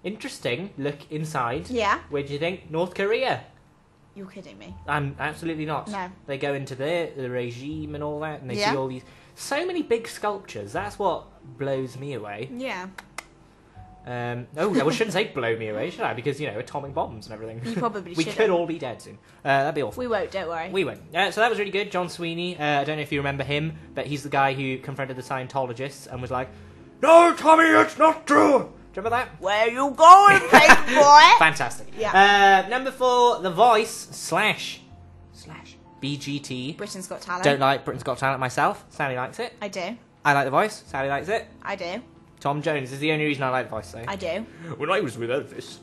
Interesting look inside. Yeah. Where do you think? North Korea. You're kidding me. I'm absolutely not. No. They go into the regime and all that, and they Yeah. see all these... So many big sculptures. That's what blows me away. Yeah. I shouldn't say blow me away, should I? Because, atomic bombs and everything. You probably We shouldn't. could all be dead soon. That'd be awful. We won't, don't worry. We won't. So that was really good. John Sweeney. I don't know if you remember him, but he's the guy who confronted the Scientologists and was like, "No, Tommy, it's not true." Do you remember that? Where you going, big boy? Fantastic. Yeah. Number 4, The Voice / BGT. Britain's Got Talent. Don't like Britain's Got Talent myself. Sally likes it. I do. I like The Voice. Sally likes it. I do. Tom Jones is the only reason I like The Voice, though. I do. When I was with Elvis,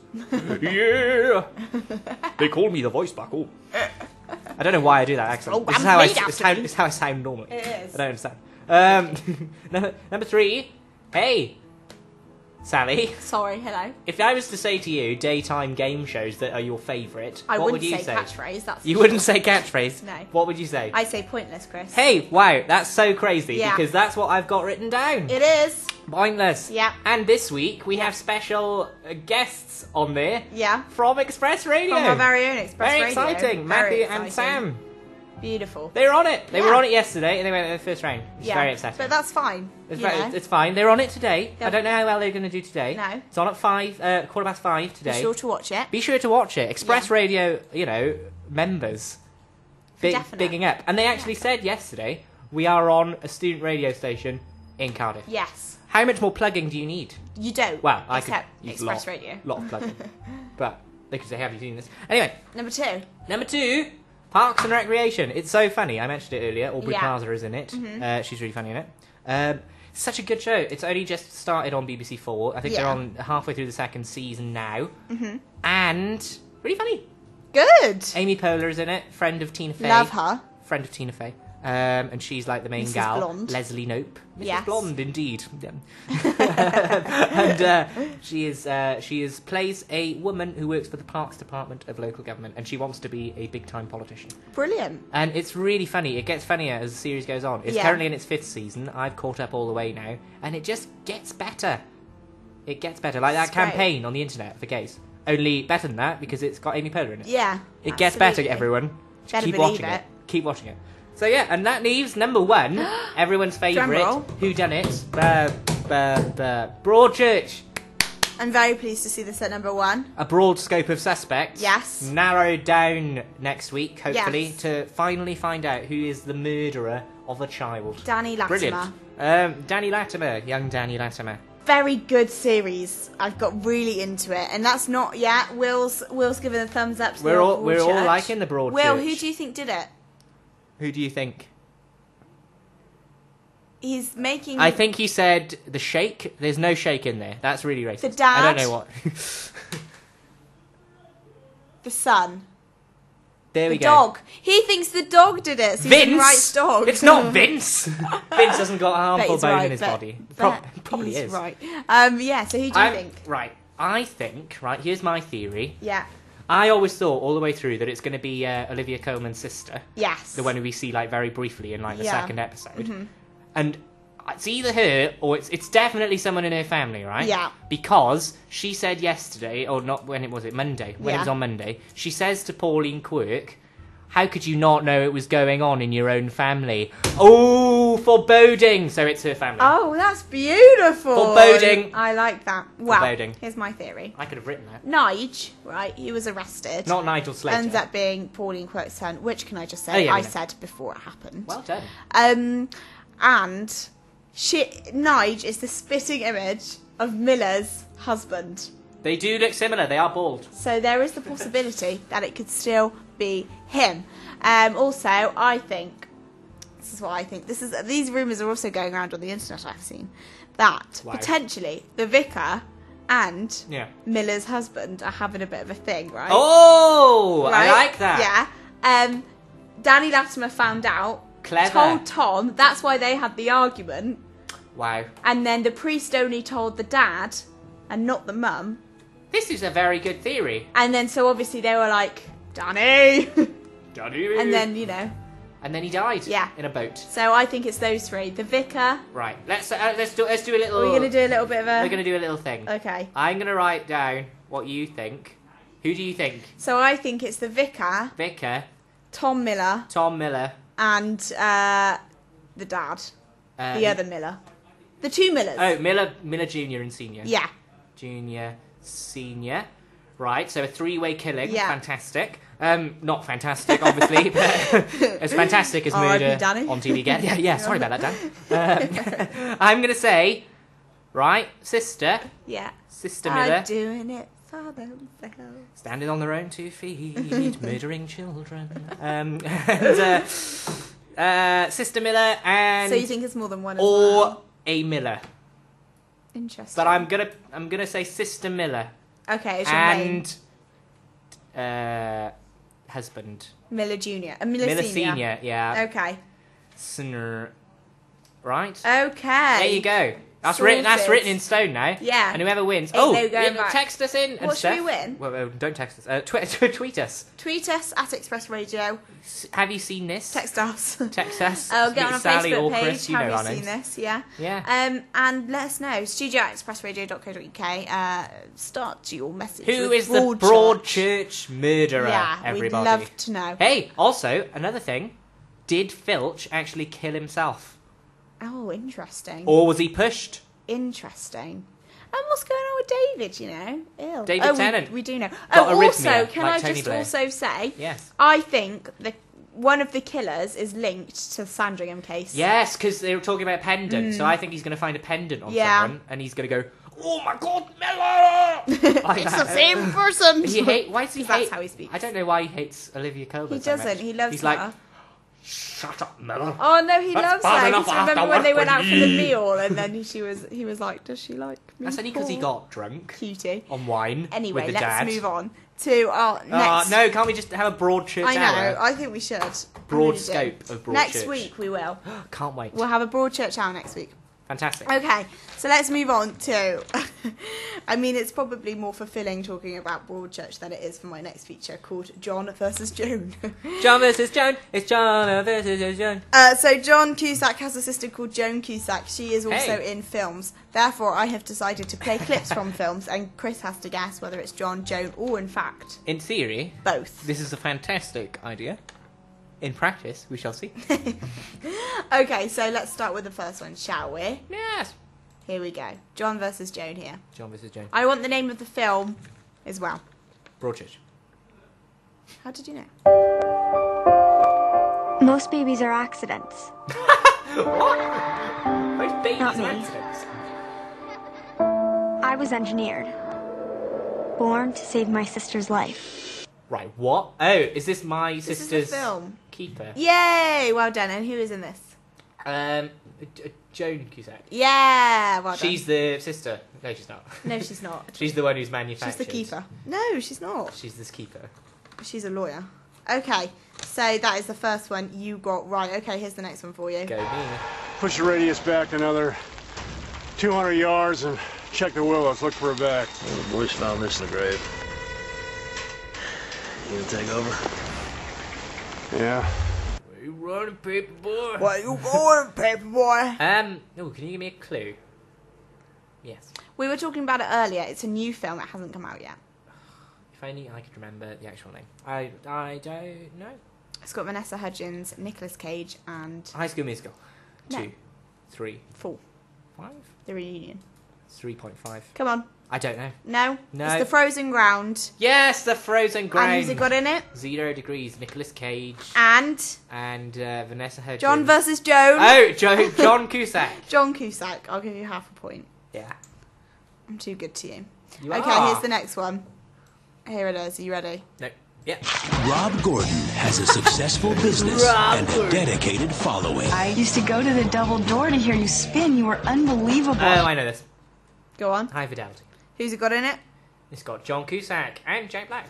yeah, they called me The Voice back home. I don't know why I do that accent. Oh, This is how I sound normally. It is. I don't understand. Number 3, hey, Sally. Sorry, hello. If I was to say to you daytime game shows that are your favourite, I what wouldn't would you say catchphrase. That's You for wouldn't sure. say catchphrase? No. What would you say? I say pointless, Chris. Hey, wow, that's so crazy Yeah. because that's what I've got written down. It is. Pointless. Yeah. And this week we have special guests on there. Yeah. From Express Radio. From our very own Express Very Radio. exciting. Very Matthew and exciting. Sam. Beautiful. They were on it. They Yeah. were on it yesterday and they went in the first round. It's Yeah. very upsetting. But that's fine. It's fine. They're on it today. They'll- I don't know how well they're going to do today. No. It's on at 5:15 today. Be sure to watch it. Be sure to watch it. Express Radio, members. Definite. Bigging up. And they actually said yesterday, we are on a student radio station in Cardiff. Yes. How much more plugging do you need? You don't. Well, I except could use Express a Radio. lot of plugging. But they could say, have you seen this? Anyway, Number 2. number 2, Parks and Recreation. It's so funny. I mentioned it earlier. Aubrey Yeah. Plaza is in it. She's really funny in it. Such a good show. It's only just started on BBC 4. I think they're Yeah. on halfway through the second season now. And really funny. Good. Amy Poehler's in it. Friend of Tina Fey. Love her. Friend of Tina Fey. And she's like the main Mrs. gal. Blonde. Leslie Knope. Mrs. Yes. Blonde, indeed. And she plays a woman who works for the Parks Department of local government, and she wants to be a big-time politician. Brilliant. And it's really funny. It gets funnier as the series goes on. It's Yeah. currently in its 5th season. I've caught up all the way now, and it just gets better. It gets better. Like that It's great. campaign on the internet for gays. Only better than that because it's got Amy Poehler in it. Yeah. It gets better, absolutely. everyone. Just Better keep believe watching it. it. Keep watching it. So yeah, and that leaves number 1, everyone's favourite, roll. whodunit, Broadchurch. I'm very pleased to see this at number 1. A broad scope of suspects. Yes. Narrowed down next week, hopefully, Yes. to finally find out who is the murderer of a child. Danny Latimer. Brilliant. Danny Latimer, young Danny Latimer. Very good series. I've got really into it, and that's not yet. Will's giving a thumbs up to We're the all Broadchurch. liking the Broadchurch. Will, who do you think did it? Who do you think? He's making. I think he said the shake. There's no shake in there. That's really racist. The dad. I don't know what. the son. There we The go. dog. He thinks the dog did it. So Vince. He writes dog. It's not Vince. Vince hasn't got a harmful he's bone right, in his but- body. but Probably he's is. right. Yeah. So who do you think? Right. I think. Right. Here's my theory. Yeah. I always thought all the way through that it's going to be Olivia Colman's sister. Yes. The one who we see like very briefly in like the Yeah. second episode. Mhm. And it's either her or it's definitely someone in her family, right? Yeah. Because she said yesterday, or not when it was Monday, when it Yeah. was on Monday, she says to Pauline Quirk, how could you not know it was going on in your own family? Oh, foreboding! So it's her family. Oh, that's beautiful. Foreboding. I like that. Well, Foreboding. here's my theory. I could have written that. Nige, right? He was arrested. Not Nigel Slater. Ends up being Pauline Quirk's son, which can I just say? Oh, yeah, I we know. said before it happened. Well done. And Nige is the spitting image of Miller's husband. They do look similar. They are bald. So there is the possibility that it could still be him. Also, I think this is what I think. These rumours are also going around on the internet. I've seen that Wow. potentially the vicar and Yeah. Miller's husband are having a bit of a thing, right? Oh, Right? I like that. Yeah. Danny Latimer found out, Clever. told Tom, that's why they had the argument. Wow. And then the priest only told the dad and not the mum. This is a very good theory. And then so obviously they were like, Danny! Danny! And then, you know. And then he died. Yeah. In a boat. So I think it's those three. The vicar. Right. Let's do a little... We're going to do a little bit of a... We're going to do a little thing. Okay. I'm going to write down what you think. Who do you think? So I think it's the vicar. Vicar. Tom Miller. Tom Miller. And the dad. The other Miller. The two Millers. Oh, Miller Jr. and Senior. Yeah. Junior, Senior. Right, so a three-way killing. Yeah. Fantastic. Not fantastic, obviously, but as fantastic as murder on TV gets. Yeah, sorry about that, Dan. I'm going to say, right, sister. Yeah. Sister Miller. I'm doing it for themselves. Standing on their own 2 feet, murdering children. Sister Miller and... So you think it's more than one as or well? a Miller. Interesting. But I'm gonna say Sister Miller. Okay, it's your and husband. Miller Jr. Miller Senior, yeah. Okay. Right? Okay. There you go. That's written in stone now. Yeah. And whoever wins. Text us in. What should we win? Well, don't text us. Tweet us. Tweet us at Express Radio. Have you seen this? Text us. Text us. Oh, get on our Sally Facebook or page. Chris, Have you seen this? Yeah. Yeah. And let us know. studio@expressradio.co.uk. Start your message. Who is the Broadchurch murderer? Yeah, everybody. we'd love to know. Hey, also another thing. Did Filch actually kill himself? Oh, interesting. Or was he pushed? Interesting. And what's going on with David, you know? Ew. David Tennant. We do know. Got also, can like I Tony just Blair. also say, yes, I think one of the killers is linked to the Sandringham case. Yes, because they were talking about pendant, so I think he's going to find a pendant on someone, and he's going to go, oh my god, Miller! Like it's the same person! Why does he hate... That's how he speaks. I don't know why he hates Olivia Colman. He doesn't, he loves He's her. like, shut up, Miller. Oh no, he loves her. Enough, Because remember when they went out for the meal and then he was like, does she like me? That's only because he got drunk. Cutie. On wine. Anyway, with the let's dad. move on to our next... No, can't we just have a Broadchurch I know, hour? I think we should. Broad scope of Broadchurch. Next week we will. Can't wait. We'll have a Broadchurch hour next week. Fantastic. Okay, so let's move on to... I mean, it's probably more fulfilling talking about Broadchurch than it is for my next feature called John versus Joan. John versus Joan. It's John versus Joan. So John Cusack has a sister called Joan Cusack. She is also in films. Therefore, I have decided to play clips from films, and Chris has to guess whether it's John, Joan, or in fact... In theory... both. This is a fantastic idea. In practice, we shall see. Okay, so let's start with the first one, shall we? Yes. Here we go. John versus Joan here. John versus Joan. I want the name of the film as well. Broadchurch. How did you know? Most babies are accidents. What? Most babies Not are me. accidents. I was engineered. Born to save my sister's life. Right, what? Oh, is this my This is sister's the film. keeper? Yay! Well done. And who is in this? Joan Cusack. Yeah, well done. She's the sister. No, she's not. No, she's not. She's the one who's manufactured. She's the keeper. No, she's not. She's this keeper. She's a lawyer. Okay, so that is the first one you got right. Okay, here's the next one for you. Go me. Push the radius back another 200 yards and check the willows. Look for a back. Well, the boys found this in the grave. You gonna take over? Yeah. Where you running, paper boy? Where you going, paper boy? Oh, can you give me a clue? Yes. We were talking about it earlier. It's a new film that hasn't come out yet. If only I could remember the actual name. I don't know. It's got Vanessa Hudgens, Nicolas Cage, and... High School Musical. No. 2, 3, 4. 5, The Reunion. 3.5. Come on. I don't know. No? No. It's The Frozen Ground. Yes, The Frozen Ground. And who's it got in it? 0 Degrees. Nicolas Cage. And Vanessa Hudgens. John versus Joan. Oh, John Cusack. John Cusack. I'll give you half a point. Yeah. I'm too good to you. You okay, are. here's the next one. Here it is. Are you ready? No. Yeah. Rob Gordon has a successful business and a dedicated following. I used to go to the double door to hear you spin. You were unbelievable. Oh, I know this. Go on. High Fidelity. Who's it got in it? It's got John Cusack and Jack Black.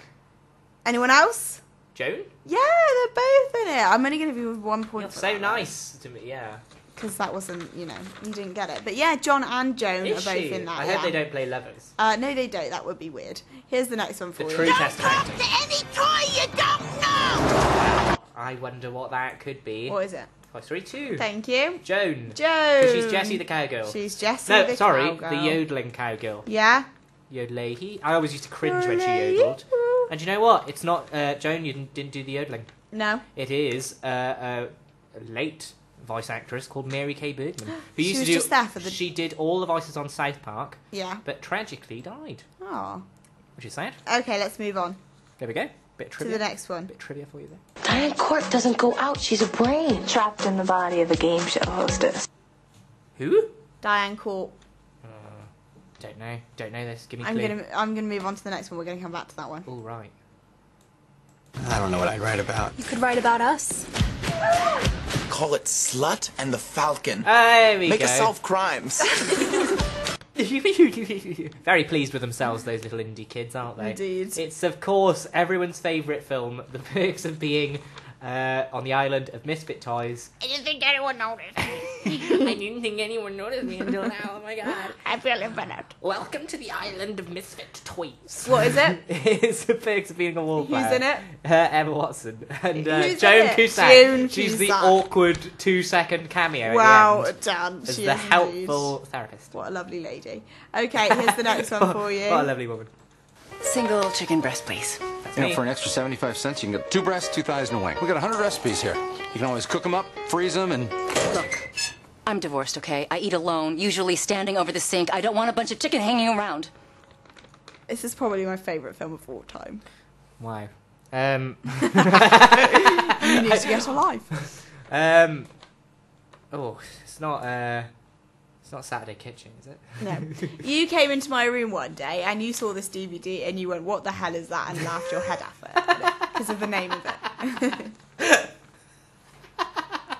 Anyone else? Joan? Yeah, they're both in it. I'm only going to give you 1 point. You're so nice to me, yeah. Because that wasn't, you didn't get it. But yeah, John and Joan are both in that. I hope they don't play lovers. No, they don't. That would be weird. Here's the next one for you. The true test of acting. To any toy you don't know! I wonder what that could be. What is it? 5, 3, 2. Thank you. Joan. 'Cause she's Jessie the cowgirl. She's Jessie the cowgirl. the yodeling cowgirl. Yeah. Yodelahi. I always used to cringe when she yodeled. And you know what? It's not Joan. You didn't do the yodeling. No. It is a late voice actress called Mary Kay Bergman, who used was to do. Just there for the... She did all the voices on South Park. Yeah. But tragically died. Oh. Which is sad. Okay, let's move on. There we go. Bit of trivia. To the next one. Bit of trivia for you there. Diane Court doesn't go out. She's a brain trapped in the body of a game show hostess. Who? Diane Court. Don't know this. Give me a I'm clue. gonna move on to the next one. We're gonna come back to that one. All right. I don't know what I'd write about. You could write about us. Call it Slut and the Falcon. There we Make go. us solve crimes. Very pleased with themselves, those little indie kids, aren't they? Indeed. It's, of course, everyone's favourite film, The Perks of Being on the Island of Misfit Toys. I didn't think anyone noticed. I didn't think anyone noticed me until now, oh my god. I feel embarrassed. Welcome to the Island of Misfit Toys. What is it? It's The Perks of Being a Wallflower. Who's in it? Emma Watson. And Who's Joan in it? Cusack. Joan She's the Cusack. awkward 2-second cameo Wow, at the end. Dan. As She the is helpful indeed. therapist. What a lovely lady. Okay, here's the next one for you. What a lovely woman. Single chicken breast, please. You know, for an extra 75 cents, you can get 2 breasts, 2 thighs, and a wing. We got 100 recipes here. You can always cook them up, freeze them, and... Look, I'm divorced, okay? I eat alone, usually standing over the sink. I don't want a bunch of chicken hanging around. This is probably my favourite film of all time. Wow. You need to get a life. It's not Saturday Kitchen, is it? No. You came into my room one day and you saw this DVD and you went, "What the hell is that?" and laughed your head off it because of the name of it.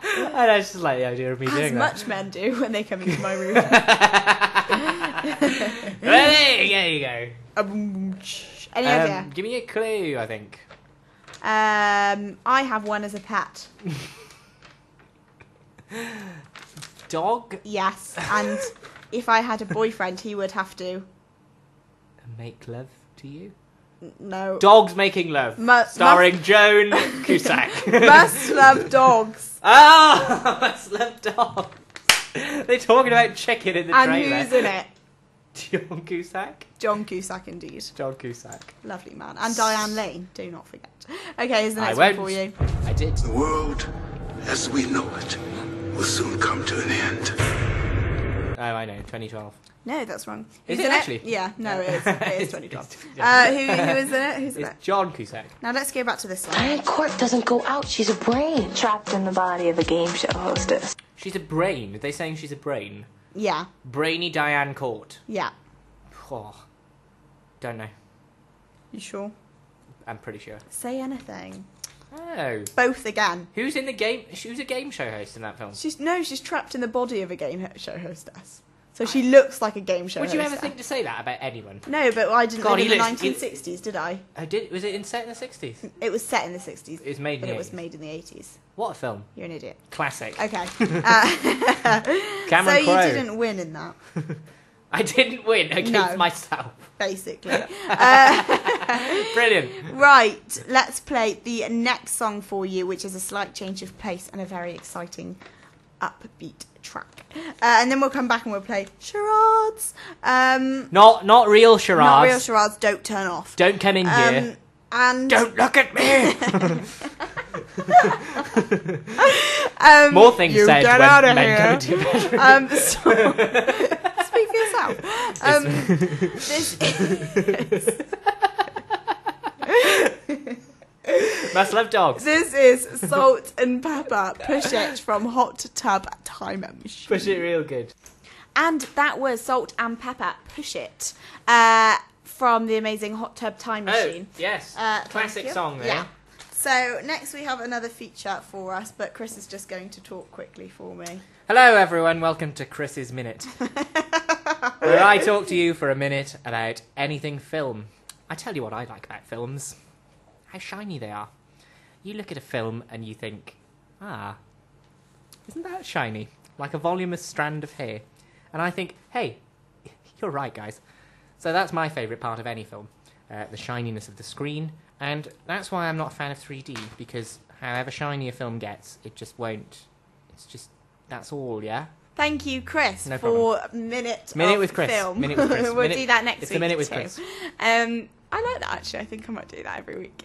I just like the idea of me doing that. As much men do when they come into my room. Well, there you go. Any idea? Give me a clue, I think. I have one as a pet. Dog? Yes, and if I had a boyfriend, he would have to... Make love to you? No. Dogs Making Love. Starring Joan Cusack. Must love dogs. Oh, Must Love Dogs. They're talking about chicken in the trailer. And who's in it? John Cusack? John Cusack, indeed. John Cusack. Lovely man. And Diane Lane, do not forget. Okay, here's the next one for you. I did. The world, as we know it, will soon come to an end. Oh, I know, 2012. No, that's wrong. Is Who's it in actually? Yeah, no, it is. It is 2012. Who is in it? Who's in It's it? John Cusack. Now let's go back to this one. Diane Court doesn't go out. She's a brain trapped in the body of a game show hostess. She's a brain. Are they saying she's a brain? Yeah. Brainy Diane Court. Yeah. Oh, don't know. You sure? I'm pretty sure. Say anything. Oh. Both again. Who's in the game? Who's a game show host in that film? She's trapped in the body of a game show hostess. So she looks like a game show Would hostess. you ever think to say that about anyone? No, but I didn't God, live in the he looks- 1960s, did I? Oh, was it set in the 60s? It was set in the 60s. It was made in but the it was 80s. made in the 80s. What a film. You're an idiot. Classic. Okay. Cameron so Crowe. you didn't win in that. I didn't win against No. myself. Basically. Brilliant. Right, let's play the next song for you, which is a slight change of pace and a very exciting upbeat track. And then we'll come back and we'll play charades. Not real charades. Not real charades, don't turn off. Don't come in here. And Don't look at me. More things you said get when out of men here. come into your bedroom. Speak for yourself. This is... Must love dogs. This is Salt and Pepper, Push It from Hot Tub Time Machine. Push it real good. And that was Salt and Pepper, Push It, from the amazing Hot Tub Time Machine. Oh, yes. Thank Classic you. song there. Yeah. So next we have another feature for us, but Chris is just going to talk quickly for me. Hello, everyone. Welcome to Chris's Minute, where I talk to you for a minute about anything film. I tell you what I like about films. How shiny they are. you look at a film and you think, isn't that shiny? Like a voluminous strand of hair. And I think, hey, you're right, guys. So that's my favourite part of any film, the shininess of the screen. And that's why I'm not a fan of 3D, because however shiny a film gets, it just won't. It's just, that's all, yeah? Thank you, Chris, no for Minute with Chris. Film. Minute with Chris. We'll do that next week. It's a Minute with too. Chris. I like that, actually. I think I might do that every week.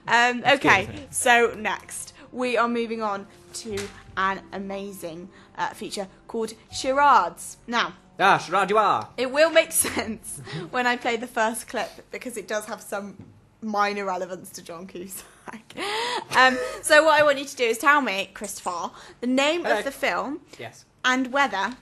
Okay, good, so next we are moving on to an amazing feature called Charades. Now, Charade you are. It will make sense when I play the first clip, because it does have some minor relevance to John Cusack. So what I want you to do is tell me, Christopher, the name of the film. Yes. And whether, are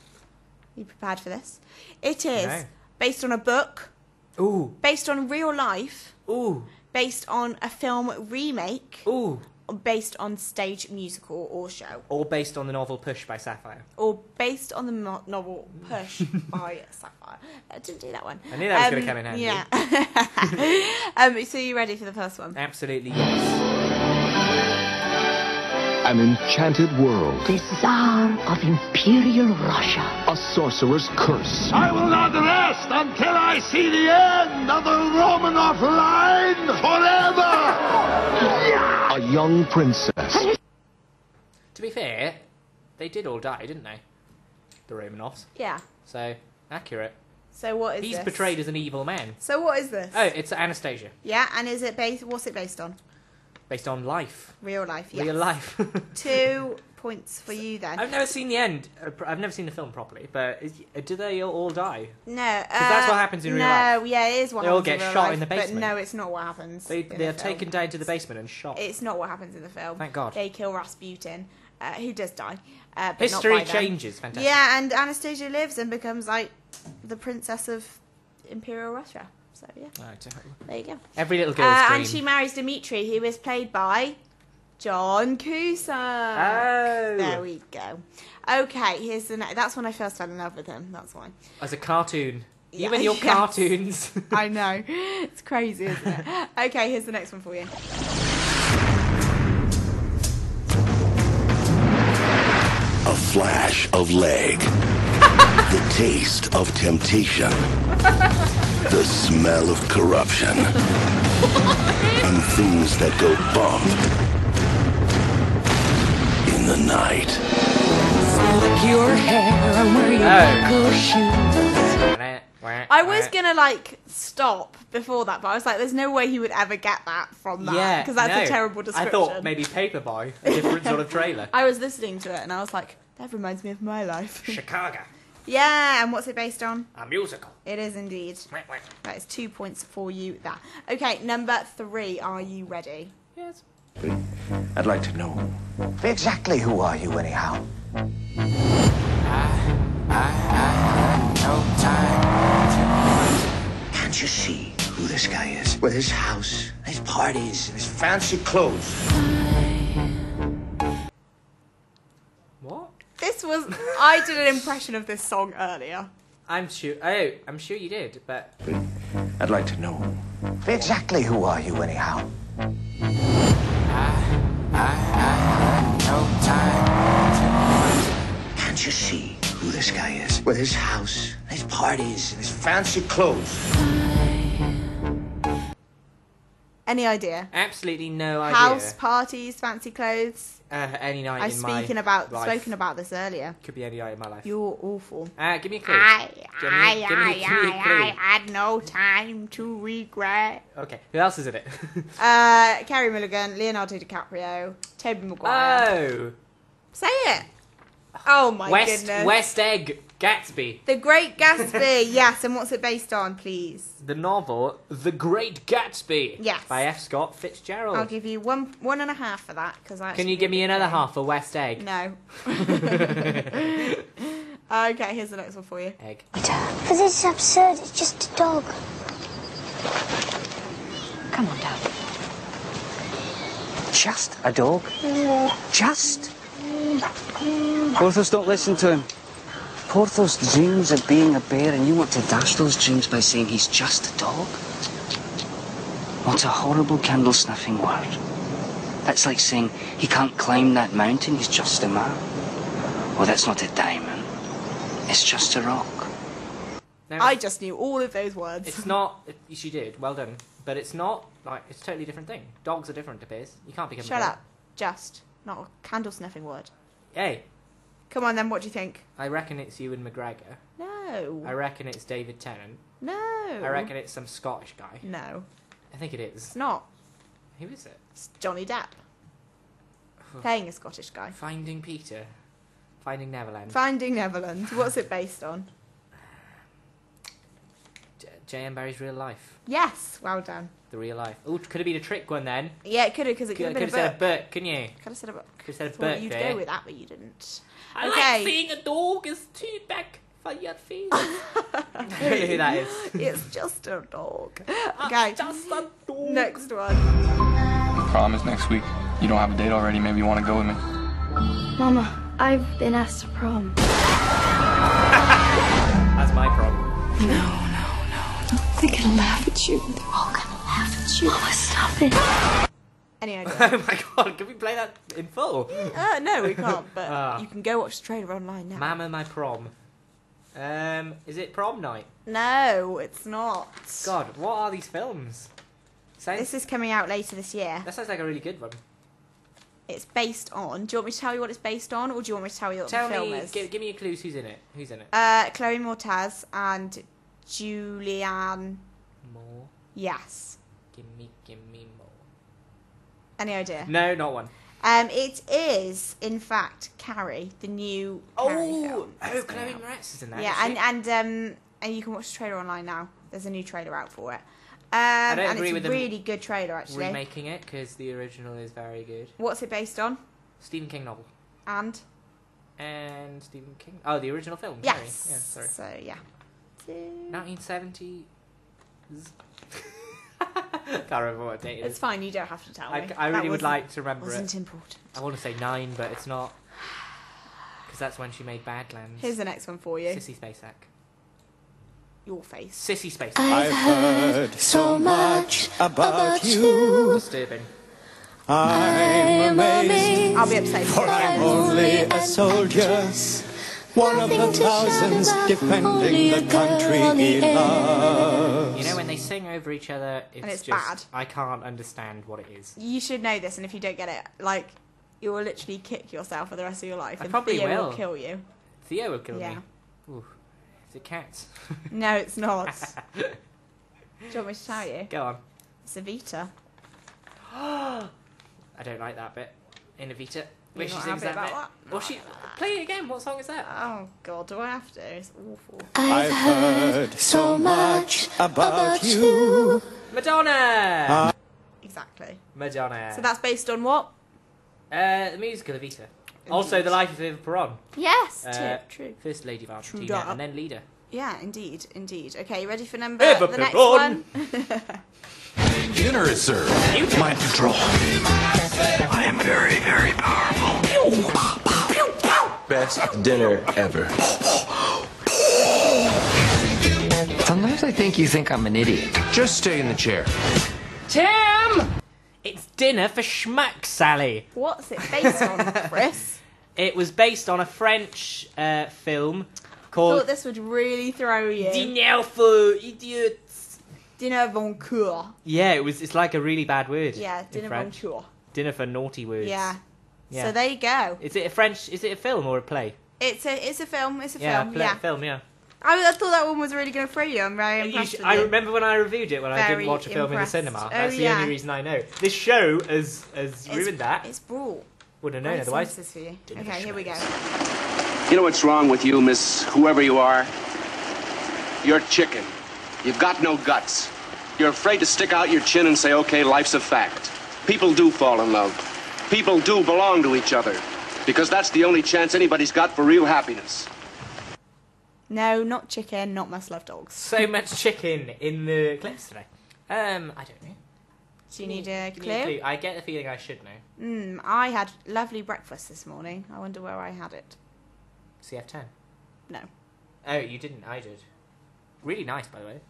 you prepared for this? It is based on a book. Ooh. Based on real life. Ooh. Based on a film remake. Ooh. Or based on stage musical or show. Or based on the novel Push by Sapphire. Or based on the novel Push by Sapphire. I didn't do that one. I knew that was going to come in handy. Yeah. So you ready for the first one? Absolutely, yes. An enchanted world. The Tsar of Imperial Russia. A sorcerer's curse. I will not rest until I see the end of the Romanov line forever! A young princess. To be fair, they did all die, didn't they? The Romanovs. Yeah. So, accurate. So what is He's this? portrayed as an evil man. So what is this? Oh, it's Anastasia. Yeah, and is it based? What's it based on? Based on life. Real life, yes. Real life. 2 points for you then. I've never seen the end. I've never seen the film properly, but do they all die? No. Because that's what happens in real life. No, yeah, it is what they happens all get in real shot life, in the basement. But no, it's not what happens. They are taken down to the basement and shot. It's not what happens in the film. Thank God. They kill Rasputin, who does die. But History not by them. changes. Fantastic. Yeah, and Anastasia lives and becomes like the princess of Imperial Russia. So yeah. There you go. Every little girl's dream. And she marries Dmitri, who is played by John Cusack. Oh. There we go. Okay, here's the next. That's when I first fell in love with him. That's why. As a cartoon. Yeah, You and your yes. cartoons. I know. It's crazy, isn't it? Okay, here's the next one for you. A flash of leg. The taste of temptation. The smell of corruption. And things that go bump in the night. Slick your hair and wear your buckle shoes. I was gonna stop before that, but I was like, "There's no way he would ever get that from that." Yeah, because that's no. a terrible description. I thought maybe Paperboy, a different sort of trailer. I was listening to it and I was like, "That reminds me of my life." Chicago. Yeah, and what's it based on? A musical. It is indeed. That is 2 points for you there. Okay, number 3. Are you ready? Yes. I'd like to know. Exactly who are you, anyhow? No time. Can't you see who this guy is? With his house, his parties, and his fancy clothes. What? This was... I did an impression of this song earlier. I'm sure you did, but... I'd like to know. Exactly who are you, anyhow? No time. Can't you see who this guy is? With his house, his parties, and his fancy clothes. Any idea? Absolutely no idea. House, parties, fancy clothes. Any night I've in my spoken about this earlier. Could be any night in my life. You're awful. Give me a clue. Give me a clue. I had no time to regret. Okay, who else is in it? Carey Mulligan, Leonardo DiCaprio, Tobey Maguire. Oh! Say it! Oh my goodness. West Egg Gatsby. The Great Gatsby, yes, and what's it based on, please? The novel The Great Gatsby. Yes. By F. Scott Fitzgerald. I'll give you one and a half for that. Can you give me another half for West Egg? No. Okay, here's the next one for you. Egg. But this is absurd. It's just a dog. Come on, Dad. Just a dog? Just? Porthos, don't listen to him. Porthos dreams of being a bear, and you want to dash those dreams by saying he's just a dog? What a horrible candle-snuffing word. That's like saying he can't climb that mountain, he's just a man. Well, that's not a diamond. It's just a rock. No, I just knew all of those words. It's not... She did. Well done. But it's not... Like, it's a totally different thing. Dogs are different to bears. You can't become... Shut up. Just. Not a candle sniffing word. Hey. Come on then, what do you think? I reckon it's Ewan McGregor. No. I reckon it's David Tennant. No. I reckon it's some Scottish guy. No. I think it is. It's not. Who is it? It's Johnny Depp. Playing a Scottish guy. Finding Peter. Finding Neverland. Finding Neverland. What's it based on? J.M. Barrie's real life. Yes, well done. The real life. Oh, could have been a trick one then. Yeah, it could have, because it could have been a book. Could have said a book, couldn't you? Could have said a book. Could have said a book. book. You'd go with that, but you didn't. I like seeing a dog is too back for your feet. I don't know who that is. It's just a dog. Okay. Just a dog. Next one. Prom is next week. You don't have a date already. Maybe you want to go with me. Mama, I've been asked to prom. That's my prom. No. They're gonna laugh at you. They're all gonna laugh at you. Mama, stop it. Any idea? Oh my god, can we play that in full? No, we can't, but you can go watch the trailer online now. Mama, my prom. Is it prom night? No, it's not. God, what are these films? This is coming out later this year. That sounds like a really good one. It's based on... Do you want me to tell you what it's based on, or do you want me to tell you what the film is? Give me a clue. Who's in it? Who's in it? Chloe Moretz and Julianne Moore. Yes. Give me more. Any idea? No, not one. It is, in fact, Carrie, the new Carrie film. Oh, Chloe Moretz is in that. Yeah, and you can watch the trailer online now. There's a new trailer out for it. I don't agree with it's a really good trailer, actually. Remaking it, because the original is very good. What's it based on? Stephen King novel. And Stephen King. Oh, the original film. Yes. Sorry. So yeah. 1970s. Can't remember what date it is. It's fine. You don't have to tell me. I really would like to remember it. Wasn't important. I want to say 9, but it's not. Because that's when she made Badlands. Here's the next one for you. Sissy Spacek. Your face. Sissy Spacek. I've heard so much about you. Disturbing. I'm amazed. I'll be upset. For I'm only a soldier. One of the thousands defending the country he loves. You know, when they sing over each other, it's just bad. I can't understand what it is. You should know this, and if you don't get it, like, you will literally kick yourself for the rest of your life. I and probably Theo will. will kill you. Theo will kill me. Yeah. Ooh. Is it cats? No, it's not. Do you want me to tell you? Go on. It's Evita. I don't like that bit. In Evita. Where she not sings happy that bit. about Well, play it again. What song is that? Oh, God, do I have to? It's awful. I've heard so much about you. Madonna! Exactly. Madonna. So that's based on what? The musical Evita. Also, The Life of Eva Peron. Yes, true. First Lady of Argentina, and then leader. Yeah, indeed. Okay, ready for the next one? Dinner is served. Mind control. I am very, very powerful. Best dinner ever. Sometimes I think you think I'm an idiot. Just stay in the chair. Tim! It's dinner for schmuck, Sally. What's it based on, Chris? It was based on a French film I called... thought this would really throw you. Dîner for idiots. Dîner bon coeur. Yeah, it's like a really bad word. Yeah, dîner bon coeur. Dinner for naughty words. Yeah. So there you go. Is it a film or a play? It's a film. It's a film. Film, yeah. I thought that one was really going to throw you. I'm very impressed with you. I remember when I reviewed it when I didn't watch a film in the cinema. That's the only reason I know. This show has ruined that. It's brought. Wouldn't have known otherwise. For you. Okay, here we go. You know what's wrong with you, Miss Whoever you are? You're chicken. You've got no guts. You're afraid to stick out your chin and say, okay, life's a fact. People do fall in love. People do belong to each other. Because that's the only chance anybody's got for real happiness. No, not chicken, not must love dogs. So much chicken in the clips today. I don't know. Do you need a Give me a clue? clue? I get the feeling I should know. I had lovely breakfast this morning. I wonder where I had it. CF10? No. Oh, you didn't. I did. Really nice, by the way.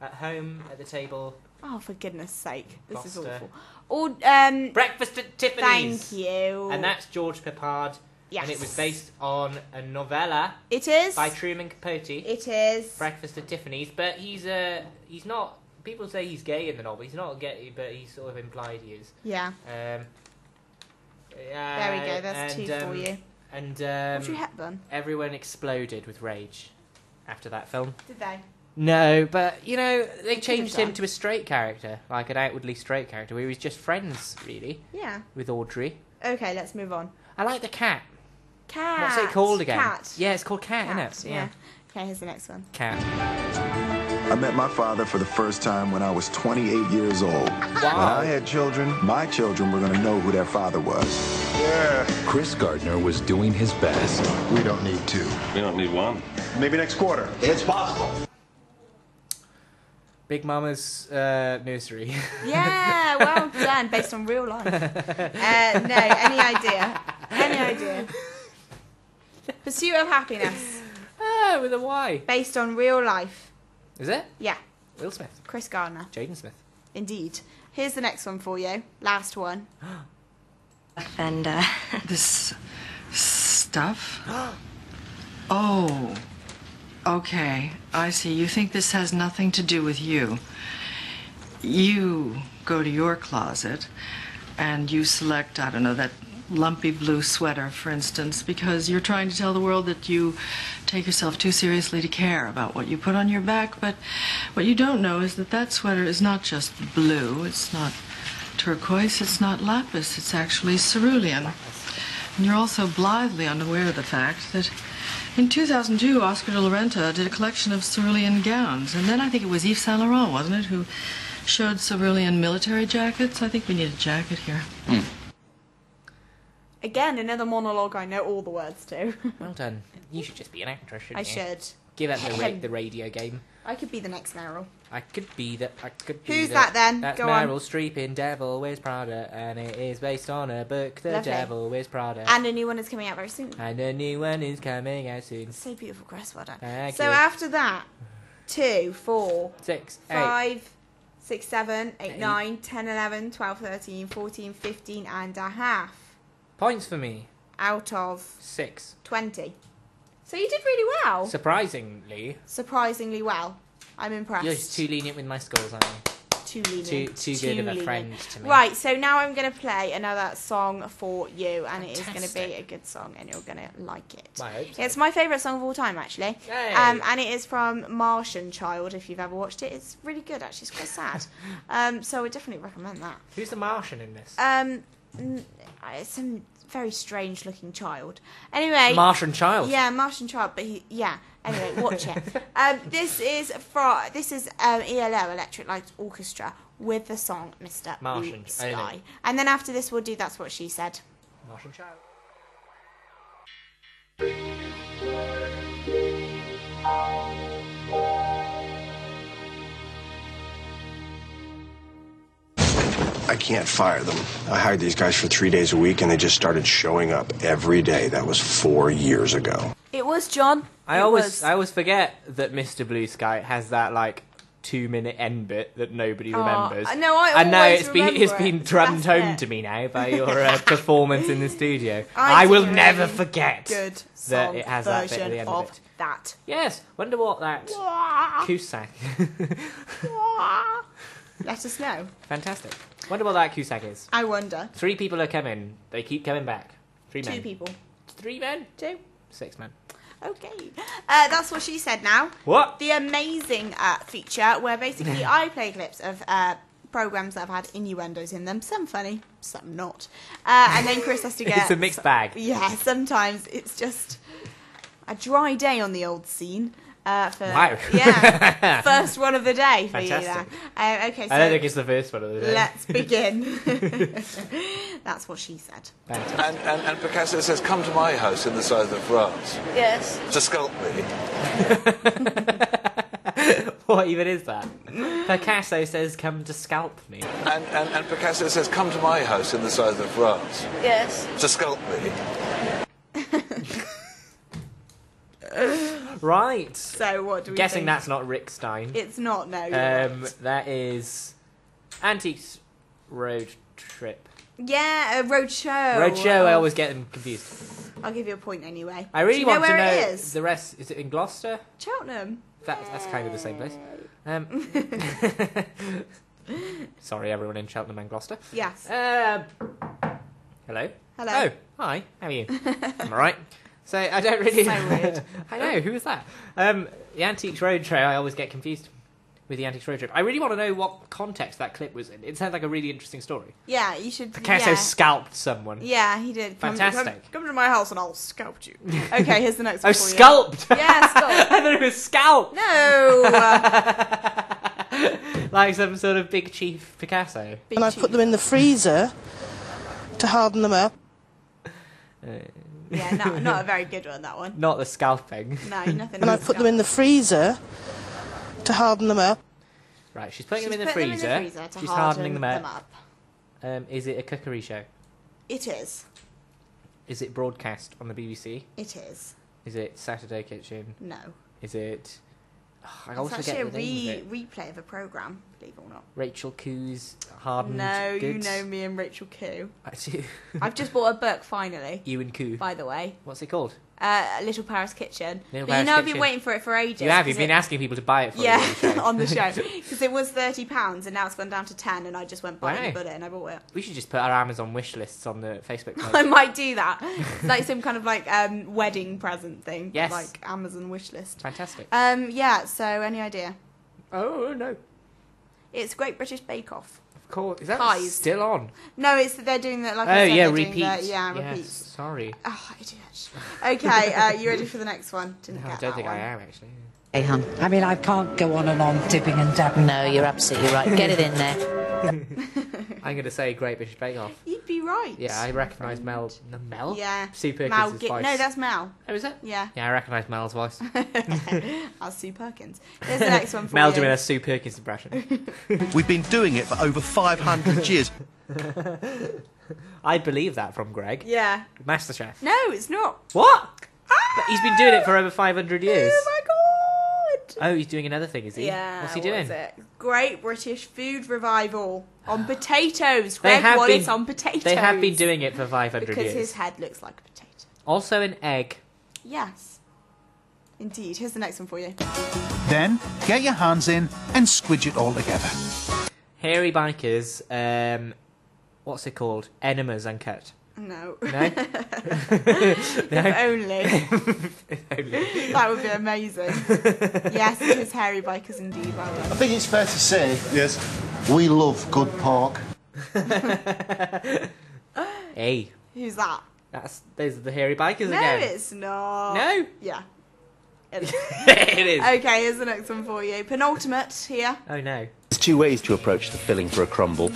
At home, at the table, Oh, for goodness sake. This is Gloucester. awful. Breakfast at Tiffany's. Thank you. And that's George Peppard. Yes. And it was based on a novella. It is. By Truman Capote. It is. Breakfast at Tiffany's. But he's not... People say he's gay in the novel. He's not gay, but he's sort of implied he is. Yeah. Yeah. There we go. That's two for you. And Audrey Hepburn. everyone exploded with rage after that film. Did they? No, but, they changed him to a straight character. Like an outwardly straight character, where he was just friends, really. Yeah. With Audrey. Okay, let's move on. I like the cat. Cat. What's it called again? Cat. Yeah, it's called Cat, isn't it? Yeah. Okay, here's the next one. Cat. I met my father for the first time when I was 28 years old. Wow. When I had children, my children were going to know who their father was. Yeah. Chris Gardner was doing his best. We don't need two. We don't need one. Maybe next quarter. It's possible. Big Mama's nursery. Yeah, well done. Based on real life. No, any idea? Any idea? Pursuit of Happiness. With a Y. Based on real life. Is it? Yeah. Will Smith. Chris Gardner. Jaden Smith. Indeed. Here's the next one for you. Last one. And This stuff? Oh. Okay, I see. You think this has nothing to do with you. You go to your closet and you select, I don't know, that lumpy blue sweater, for instance, because you're trying to tell the world that you take yourself too seriously to care about what you put on your back. But what you don't know is that that sweater is not just blue, it's not turquoise, it's not lapis, it's actually cerulean. And you're also blithely unaware of the fact that in 2002, Oscar de la Renta did a collection of cerulean gowns. And then I think it was Yves Saint Laurent, wasn't it, who showed cerulean military jackets? I think we need a jacket here. Again, another monologue I know all the words to. Well done. You should just be an actress, shouldn't I you? should. Give up the radio game. I could be the next Meryl. Who's that then? That's Go Meryl on. Streep in Devil Wears Prada, and it is based on a book, The Lovely. Devil Wears Prada. And a new one is coming out very soon. And a new one is coming out soon. So beautiful, Chris. Well done. Thank So you. after that, 2, 4, 6, 5, 6, 7, 8, 9, 10, 11, 12, 13, 14, 15 and a half. Points for me. Out of 6. 20. So you did really well. Surprisingly. Surprisingly well. I'm impressed. You're just too lenient with my scores, aren't you? Too lenient. Too good of a friend to me. Right, so now I'm going to play another song for you, and it is going to be a good song, and you're going to like it. I hope so. It's my favourite song of all time, actually. Yay. And it is from Martian Child, if you've ever watched it. It's really good, actually. It's quite sad. So I would definitely recommend that. Who's the Martian in this? It's some very strange looking child. Anyway. Martian Child? Yeah, Martian Child, but anyway, watch it. This is ELO, Electric Light Orchestra, with the song Mr. Martian Blue Sky. And then after this we'll do That's What She Said. Martian Child. I can't fire them. I hired these guys for 3 days a week, and they just started showing up every day. That was 4 years ago. It was, John. I always forget that Mr. Blue Sky has that 2-minute end bit that nobody remembers. No, I and now always it's remember been it. drummed That's home it. to me now by your performance in the studio. I will did a never really forget good that song it has that bit at version the end of of it. that. Yes, wonder what that Cusack. Let us know. Fantastic. Wonder what that Cusack is. I wonder. 3 people are coming. They keep coming back. 3 men. 2 people. 3 men? 2. 6 men. Okay. That's What She Said now. What? The amazing feature where basically I play clips of programmes that have had innuendos in them. Some funny, some not. And then Chris has to get... It's a mixed bag. Yeah, sometimes it's just a dry day on the old scene. Wow. Yeah. First one of the day for Fantastic. you there. Okay, so I don't think it's the first one of the day. let's begin. That's What She Said. And Picasso says, come to my house in the south of France Yes. to sculpt me. What even is that? Picasso says, come to scalp me. And Picasso says, come to my house in the south of France Yes. to sculpt me. Right. So what do we Guessing think? that's not Rick Stein. It's not, no. You're right. That is Antiques Road Trip. Yeah, a roadshow. Roadshow, I always get them confused. I'll give you a point anyway. I really want to know where it is? the rest. Is it in Gloucester? Cheltenham. That's kind of the same place. Sorry, everyone in Cheltenham and Gloucester. Yes. Hello. Hello. Oh, hi. How are you? I'm alright. So I don't really. So weird. I know. Who was that? The Antiques Road Trip. I always get confused with the Antiques Road Trip. I really want to know what context that clip was in. It sounds like a really interesting story. Yeah, you should. Picasso scalped someone. Yeah, he did. Fantastic. Come to my house and I'll scalp you. Okay, here's the next one. Oh, scalped. Yeah, scalped. I thought it was scalp. No. Like some sort of big chief Picasso. And I put them in the freezer to harden them up. Yeah, not a very good one, that one. Not the scalping. No, nothing. And I put them in the freezer to harden them up. Right, she's putting them in the freezer. She's hardening them up. Is it a cookery show? It is. Is it broadcast on the BBC? It is. Is it Saturday Kitchen? No. Is it... I it's always actually forget the name of it. replay of a programme, believe it or not. Rachel Coo's Hardened No, Goods? you know me and Rachel Coo. I do. I've just bought a book, finally. You and Coo. By the way. What's it called? Little Paris Kitchen. Little but Paris I've been Kitchen. waiting for it for ages. You have. You've been asking people to buy it for you on the show. Because it was £30 and now it's gone down to 10 and I just went buy it and bought it and I bought it. We should just put our Amazon wish lists on the Facebook page. I might do that. It's like some kind of like wedding present thing. Yes. Like Amazon wish list. Fantastic. Yeah, so any idea? Oh, no. It's Great British Bake Off. Of course. Is that Pies. still on? No, they're doing that like I said. Yeah, they're doing repeat. repeats. Sorry. Oh, idiot. Okay, you ready for the next one? I don't think I am, actually. Hey, hon. I mean, I can't go on and on dipping and dabbing. No, you're absolutely right. Get it in there. I'm going to say Great British Bake Off. You'd be right. Yeah, I recognise Mel. Yeah. Sue Perkins' Mel voice. No, that's Mel. Oh, is it? Yeah. Yeah, I recognise Mel's voice. That's Sue Perkins. Here's the next one for Mel you. doing a Sue Perkins impression. We've been doing it for over 500 years. I believe that from Greg. Yeah. MasterChef. No, it's not. What? But he's been doing it for over 500 years. Oh my god. Oh, he's doing another thing, is he? Yeah. What's he doing? What is it? Great British Food Revival on potatoes. Greg Wallace on potatoes. They have been doing it for 500 years. Because his head looks like a potato. Also an egg. Yes. Indeed. Here's the next one for you. Then get your hands in and squidge it all together. Hairy Bikers, what's it called? Enemas Uncut. No. No? No? If only. If only. That would be amazing. Yes, it is Hairy Bikers indeed. Well done. I think it's fair to say, yes, we love good pork. Hey. Who's that? Those are the Hairy Bikers No, again. it's not. No? Yeah. It is. It is. Okay, here's the next one for you. Penultimate here. Oh no. There's two ways to approach the filling for a crumble.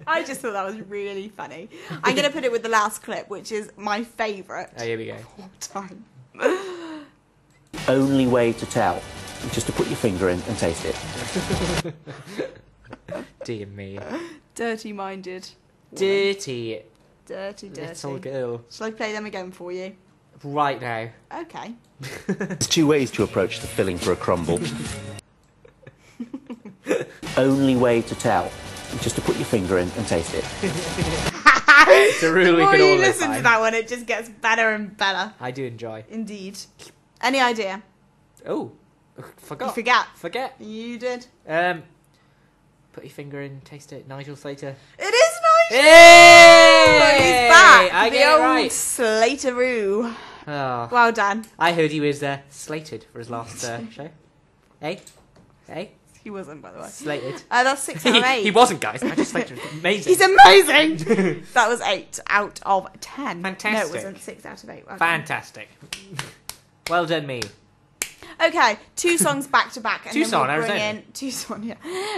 I just thought that was really funny. I'm going to put it with the last clip, which is my favourite. Oh, here we go. Of all time. Only way to tell, just to put your finger in and taste it. Dear me. Dirty-minded. Dirty. Dirty. Little girl. Shall I play them again for you? Right now. Okay. There's two ways to approach the filling for a crumble. Only way to tell, just to put your finger in and taste it. It's a rule we The more can all you live listen by. to that one, it just gets better and better. I do enjoy. Indeed. Any idea? Oh, forgot. You forget. Forget. You did. Put your finger in, taste it. Nigel Slater. It is Nigel! Hey! He's back. I the get it old right. Slateroo. Oh. Well done. I heard he was slated for his last show. Hey? Hey? He wasn't, by the way. Slated. That's 6 out of 8. He wasn't, guys. I just slated. Amazing. He's amazing! That was 8 out of 10. Fantastic. No, it wasn't 6 out of 8. Well done. Fantastic. Well done, me. Okay, 2 songs back to back. Tucson, then we'll bring Arizona. in Tucson, yeah.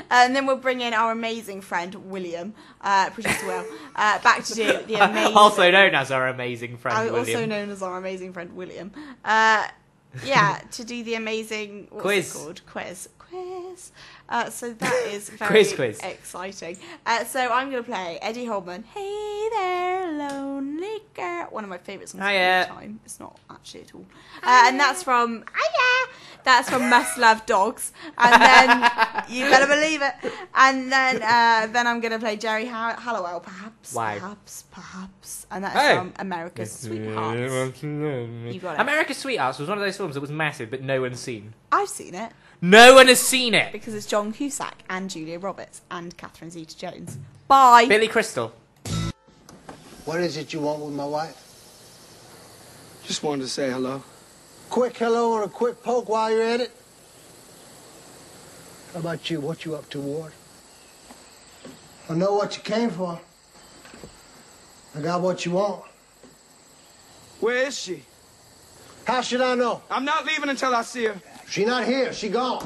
And then we'll bring in our amazing friend William, producer Will, back to do the amazing. Also known as our amazing friend William. Also known as our amazing friend William. Yeah, to do the amazing Quiz. It called? Quiz. So that is very exciting. So I'm going to play Eddie Holman. Hey there, lonely America. One of my favourite songs Oh, of yeah. all time. It's not actually at all. And that's from Must Love Dogs. And then you better believe it. And then I'm gonna play Jerry Halliwell, perhaps. Wow. Perhaps. And that's from America's Sweethearts. You got it. America's Sweethearts was one of those films that was massive, but no one's seen. I've seen it. No one has seen it. Because it's John Cusack and Julia Roberts and Catherine Zeta-Jones. Bye. Billy Crystal. What is it you want with my wife? Just wanted to say hello. Quick hello and a quick poke while you're at it. How about you? What you up to, Ward? I know what you came for. I got what you want. Where is she? How should I know? I'm not leaving until I see her. She not here. She gone.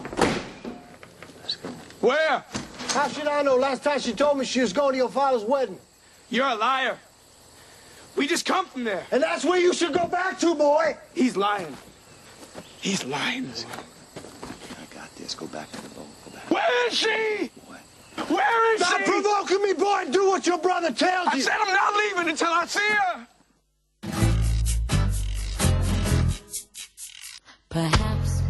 Where? How should I know? Last time she told me she was going to your father's wedding. You're a liar. We just come from there. And that's where you should go back to, boy. He's lying. He's lying. I got this. Go back to the boat. Go back. Where is she? What? Where is Stop she? provoking me, boy. Do what your brother tells you. I said I'm not leaving until I see her. Perhaps.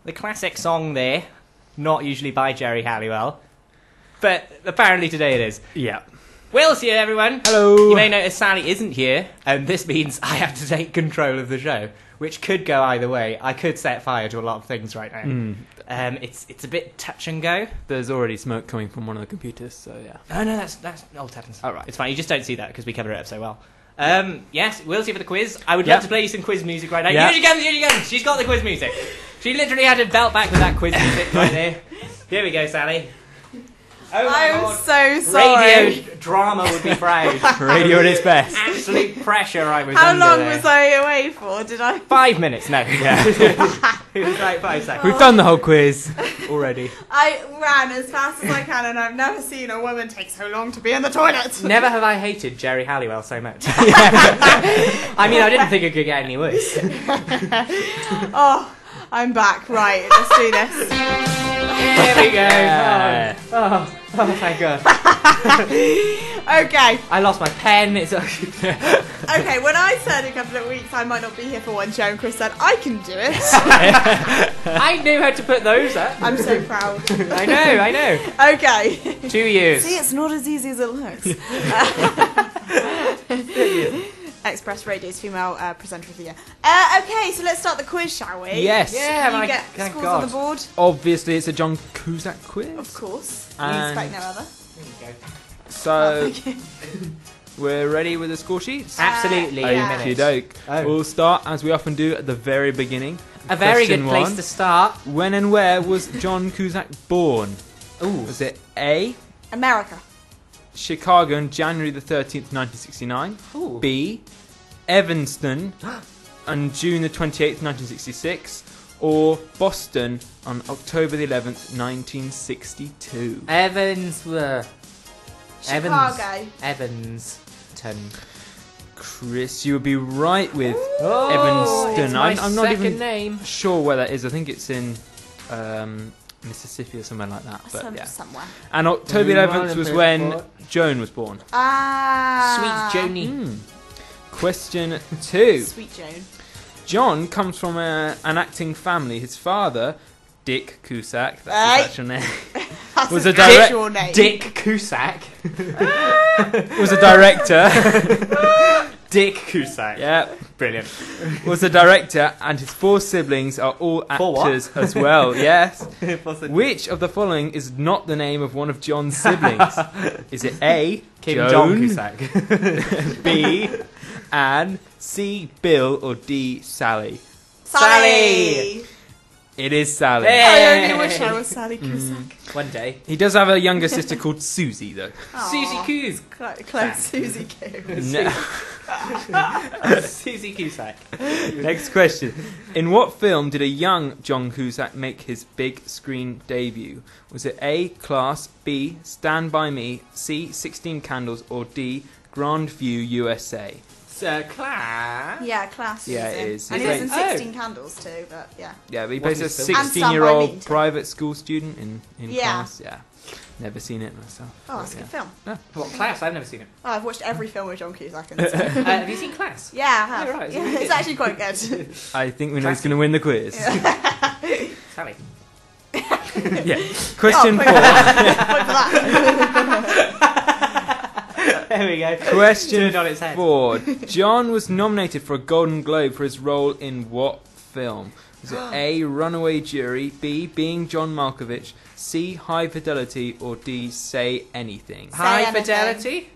The classic song there, not usually by Jerry Halliwell, but apparently today it is. Yeah. Will's here, everyone. Hello. You may notice Sally isn't here, and this means I have to take control of the show, which could go either way. I could set fire to a lot of things right now. It's a bit touch and go. There's already smoke coming from one of the computers, so yeah. Oh no, that's old Tevins. All right. It's fine. You just don't see that because we cover it up so well. Yes, Will's here for the quiz. I would love to play you some quiz music right now. Yep. Use your guns. She's got the quiz music. She literally had to belt back with that quiz music right there. Here we go, Sally. Oh my I'm God. so sorry. Radio drama would be proud. Radio at its best. Absolute pressure I was How under long there. was I away for? Did I? 5 minutes, no. Yeah. It was like 5 seconds. We've done the whole quiz already. I ran as fast as I can, and I've never seen a woman take so long to be in the toilet. Never have I hated Jerry Halliwell so much. I mean, I didn't think it could get any worse. Oh, I'm back. Right, let's do this. Here we go. Yeah. Oh, thank God. Okay. I lost my pen. It's Okay, when I said a couple of weeks I might not be here for one show, and Chris said, I can do it. I knew how to put those up. I'm so proud. I know. Okay. 2 years. See, it's not as easy as it looks. Express Radio's female presenter of the year. Okay, so let's start the quiz, shall we? Yes. Yeah, Can my you get thank scores God. on the board? Obviously, it's a John Cusack quiz. Of course. We And- expect no other. There you go. So, Thank you. we're ready with the score sheets? Absolutely. Yeah. Okie doke. Oh. We'll start, as we often do, at the very beginning. A very Question good place one. to start. When and where was John Cusack born? Ooh. Was it A, America. Chicago on January the 13th, 1969? Ooh. B, Evanston on June the 28th, 1966? Or Boston on October the 11th, 1962? Chicago. Evanston. Chris, you would be right with Oh, Evanston. it's my I'm not second even name. sure where that is. I think it's in Mississippi or somewhere like that. But yeah. Somewhere. And October 11th was when Joan was born. Ah. Sweet Joni. Question 2. Sweet Joan. John comes from an acting family. His father, Dick Cusack, that's his actual name, That's was his a direct- actual name. Dick Cusack. was a director. Dick Cusack. Yeah, Brilliant. was a director, and his 4 siblings are all For what? actors as well. Yes. Possibly. Which of the following is not the name of one of John's siblings? Is it A, Kim Joan, Jong Cusack. B, Anne, C, Bill, or D, Sally? Sally. It is Sally. I only wish I was Sally Cusack. One day. He does have a younger sister called Susie, though. Susie Cus. Close Susie Q. No. Susie Cusack. Next question. In what film did a young John Cusack make his big screen debut? Was it A, Class, B, Stand By Me, C, 16 Candles, or D, Grandview USA? Class. Yeah, Class. Yeah, it is. And he was in 16 Candles too, but yeah. Yeah, but he plays a And Stand By Me 16-year-old too. private school student in Yeah. Class. Yeah. Never seen it myself. Oh, that's a good film. What, Class? I've never seen it. Oh, I've watched every film with John Cusack in Have you seen Class? Yeah, I have. Oh, right. Yeah, it's actually quite good. I think we know who's going to win the quiz. Sally. Yeah. Question 4. There we go. Question on its head. 4. John was nominated for a Golden Globe for his role in what film? Was it A, Runaway Jury, B, Being John Malkovich, C, High Fidelity, or D, Say Anything? High Fidelity?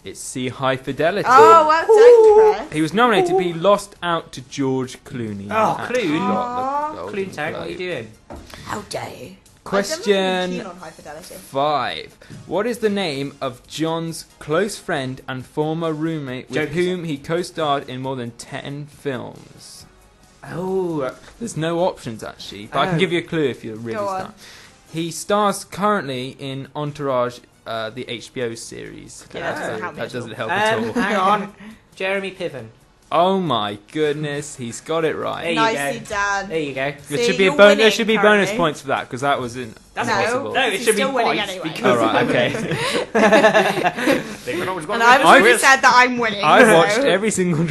It's C, High Fidelity. Oh, well done, Chris. He was nominated, but he lost out to George Clooney. Oh, at Clune. the Golden Clune Tag, what are you Globe. doing? How dare you? Question I'm keen on High Fidelity. 5. What is the name of John's close friend and former roommate with whom he co-starred in more than 10 films? Oh. There's no options, actually, but I can give you a clue if you're really Go on. stuck. He stars currently in Entourage, the HBO series. Okay, that doesn't help me that at doesn't all. help at all. Hang on. Jeremy Piven. Oh my goodness, he's got it right. There you Nicely go. done. There you go. There should be a there should be bonus points for that because that was impossible. No, it should be still winning points anyway. because All right, okay. And I've already said that I'm winning. I so. watched every single.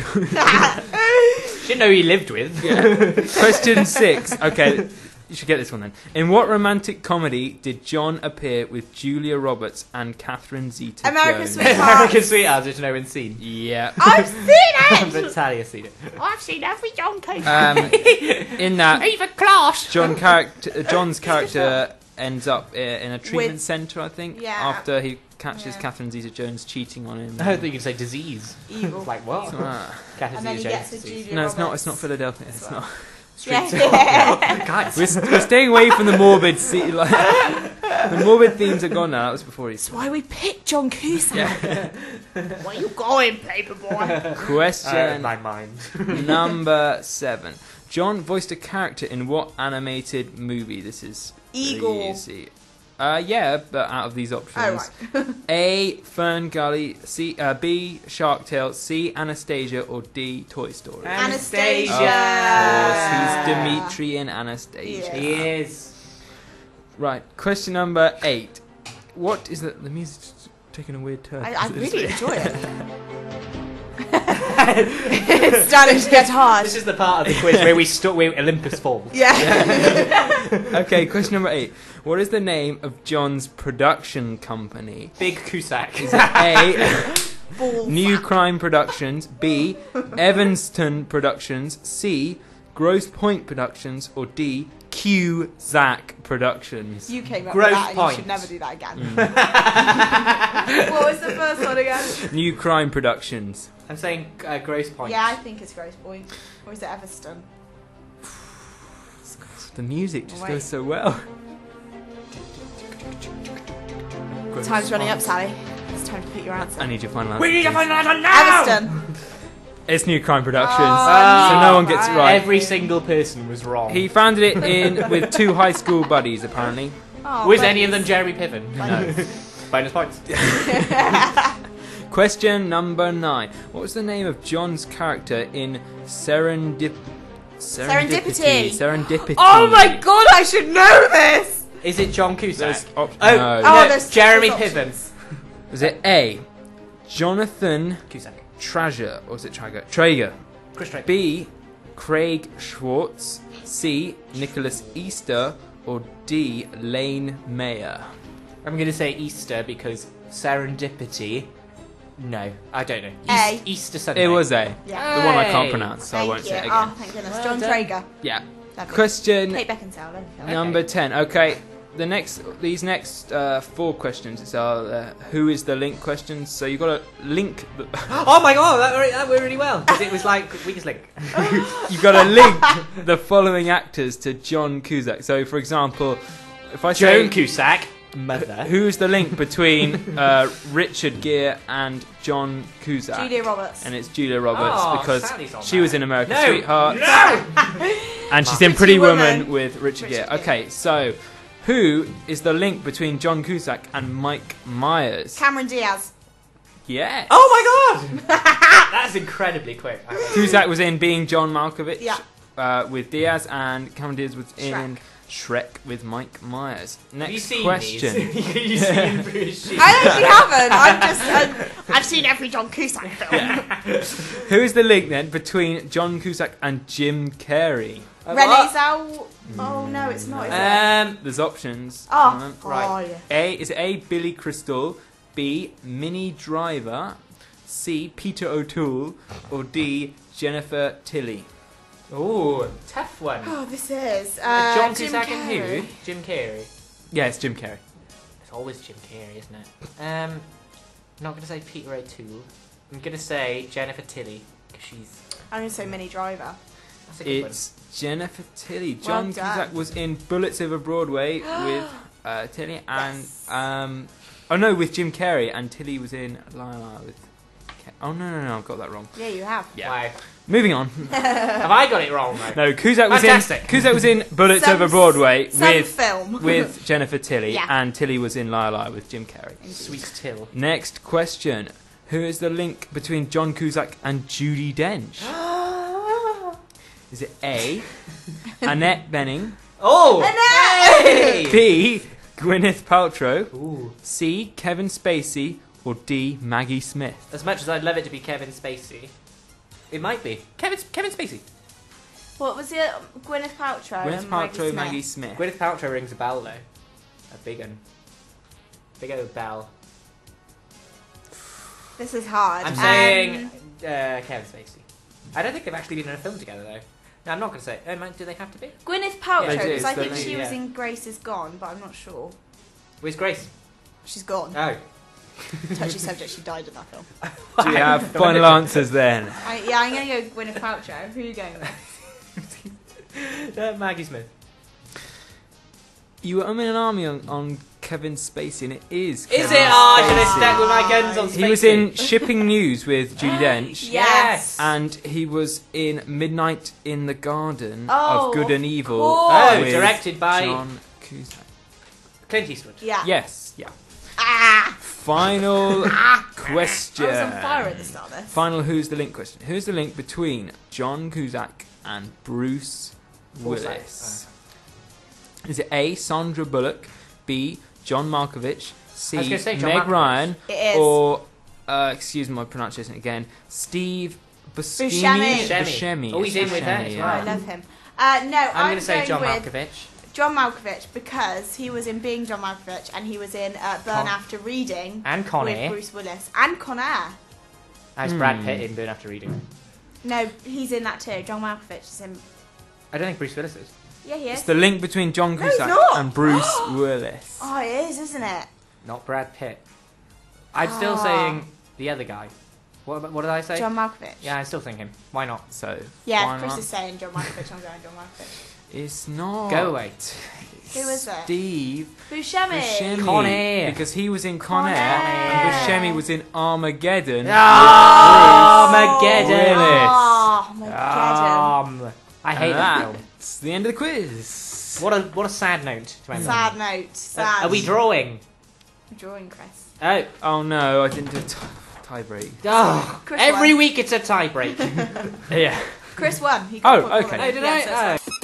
Didn't know he lived with. Yeah. Question 6. Okay, you should get this one then. In what romantic comedy did John appear with Julia Roberts and Catherine Zeta-Jones? American Sweetheart. American Sweetheart, there's no one's seen. Yeah. I've seen it! But Talia's seen it. I've seen every John Cusack. In that, Even Class. John's character ends up in a treatment centre, I think, Yeah. after he catches Catherine Zeta-Jones cheating on him. I thought you could say disease. Evil. Like what? And then he gets a Julia No, Roberts. it's not Philadelphia. It's not. Yeah. Guys. We're staying away from the morbid. The morbid themes are gone now. That was before he. That's why we picked John Cusack. Where you going, paperboy? Question my mind. number 7. John voiced a character in what animated movie? This is really Eagle. easy. Yeah, but out of these options, Oh, right. A, Fern Gully, B, Shark Tale, C, Anastasia, or D, Toy Story. Anastasia. Of course, he's Dimitri in Anastasia. Yeah. He is. Right, question number 8. What is the music's taking a weird turn? I really enjoy it. It's starting to get hard. This is the part of the quiz where Olympus falls. Yeah. Okay, question number 8. What is the name of John's production company? Big Cusack. Is it A, New Crime Productions, B, Evanston Productions, C, Grosse Point Productions, or D, Cusack Productions? You came up Grosse with that and Point. you should never do that again. What was the first one again? New Crime Productions. I'm saying Grosse Point. Yeah, I think it's Grosse Point. Or is it Everston? The music just Wait. goes so well. Time's running up, Sally. It's time to pick your answer. I need your final answer. We need to find out now! Everston. It's New Crime Productions, Oh, so no one gets it right. Every single person was wrong. He founded it in with 2 high school buddies, apparently. Oh, Was buddies. any of them Jeremy Piven? No. Bonus points. Question number 9. What was the name of John's character in Serendipity? Oh my god, I should know this! Is it John Cusack? No. there's Jeremy there's Piven. Was it A, Jonathan Cusack. Trager, or was it Traeger? Chris Traeger. B, Craig Schwartz, C, Nicholas Easter, or D, Lane Mayer? I'm going to say Easter because Serendipity. No, I don't know. A. Easter Sunday. It was A. Yeah. The one I can't Hey. pronounce, so I Thank won't you. say it again. Oh, thank goodness. Well John done. Traeger. Yeah. Lovely. Question Kate Beckinsale. There we go. number 10. Okay, these next 4 questions are who is the link questions. So you've got to link. Oh my god, that went really well. Because it was like Weakest Link. You've got to link the following actors to John Cusack. So, for example, if I say Joan Cusack. Mother. who's the link between Richard Gere and John Cusack? Julia Roberts. And it's Julia Roberts Oh, because Sally's on she that. was in American No. Sweetheart. No! And she's in Pretty Pretty Woman Woman. with Richard Gere. Richard Gere. Okay, so who is the link between John Cusack and Mike Myers? Cameron Diaz. Yes. Oh my god! That's incredibly quick. Cusack was in Being John Malkovich with Diaz, and Cameron Diaz was in Shrek with Mike Myers. Next question. I actually haven't. I've seen every John Cusack film. Who is the link then between John Cusack and Jim Carrey? Renee Zell. Oh no, it's not. Is it? There's options. Right. Is it A. Billy Crystal, B. Minnie Driver, C. Peter O'Toole, or D. Jennifer Tilly? Ooh, tough one. Oh, this is John Jim Cusack Carrey. and who? Jim Carrey. Yeah, it's Jim Carrey. It's always Jim Carrey, isn't it? I'm not going to say Peter O'Toole. I'm going to say Jennifer Tilly because she's. I'm going to say Minnie Driver. That's a good It's Jennifer Tilly. Well John done. Cusack was in Bullets Over Broadway with Tilly and with Jim Carrey, and Tilly was in Lila with. Oh no! I've got that wrong. Yeah, you have. Yeah. Why? Moving on. Have I got it wrong, though? No, Cusack was in Bullets Some Over Broadway film. with Jennifer Tilly, Yeah. and Tilly was in Lila with Jim Carrey. Sweet Till. Next question: who is the link between John Cusack and Judi Dench? Is it A. Annette Bening? Oh! Annette! B. Gwyneth Paltrow? Ooh. C. Kevin Spacey? Or D. Maggie Smith? As much as I'd love it to be Kevin Spacey, it might be Kevin Spacey. What was it? Gwyneth Paltrow. Gwyneth and Paltrow, Maggie Smith. Gwyneth Paltrow rings a bell though. A big one. Big old bell. This is hard. I'm saying Kevin Spacey. I don't think they've actually been in a film together though. No, I'm not going to say. Do they have to be? Gwyneth Paltrow, They do, because I so think they- she was yeah. in Grace is Gone, but I'm not sure. Where's Grace? She's gone. Oh. Touchy subject, she died in that film. Do you have final answers then? I'm going to go Gwyneth Paltrow. Who are you going with? Maggie Smith. You were umming and ahhing on Kevin Spacey, and it is. Is Kevin it? Oh, I should have Spacey. stuck with my guns on Spacey. He was in Shipping News with Judi Dench. Yes. And he was in Midnight in the Garden Oh, of Good and of Evil. course. with directed by John Cusack. Clint Eastwood. Yeah. Yes. Yeah. Ah! Final question. I was on fire at the start of this. Final who's the link question. Who's the link between John Cusack and Bruce Willis? Is it A. Sandra Bullock, B. John Malkovich, C. I was gonna say John Meg Malkovich. Ryan, It is. or excuse my pronunciation again, Steve Buscemi. Buscemi. Oh, he's in with that as Buscemi, well. I love him. No, I'm I'm going to say John with Malkovich. John Malkovich because he was in Being John Malkovich and he was in Burn After Reading And Con with Air. Bruce Willis and Con Air. As Brad Pitt in Burn After Reading. No, he's in that too. John Malkovich is in. I don't think Bruce Willis is. Yeah, he is. It's the link between John No, he's Cusack not. and Bruce Willis. Oh, it is, isn't it? Not Brad Pitt. I'm still Ah. saying the other guy. What did I say? John Malkovich. Yeah, I still think him. Why not? So Yeah, final Chris is answer. saying John Malkovich. I'm going John Malkovich. It's not. Go away. Who was it? Steve Buscemi. Buscemi. Con Air. Because he was in Con Con Air, Air. and Buscemi was in Armageddon. Armageddon. Oh, Armageddon. I hate that film. That's the end of the quiz. What a sad note to end on. Sad note. Sad. Are we drawing? Drawing, Chris? Oh. Oh no, I didn't do a tie break. Oh, Chris every won. week it's a tie break. Yeah. Chris won. He got Oh, a point okay. for it. Oh, did Yeah, I? so it's fine.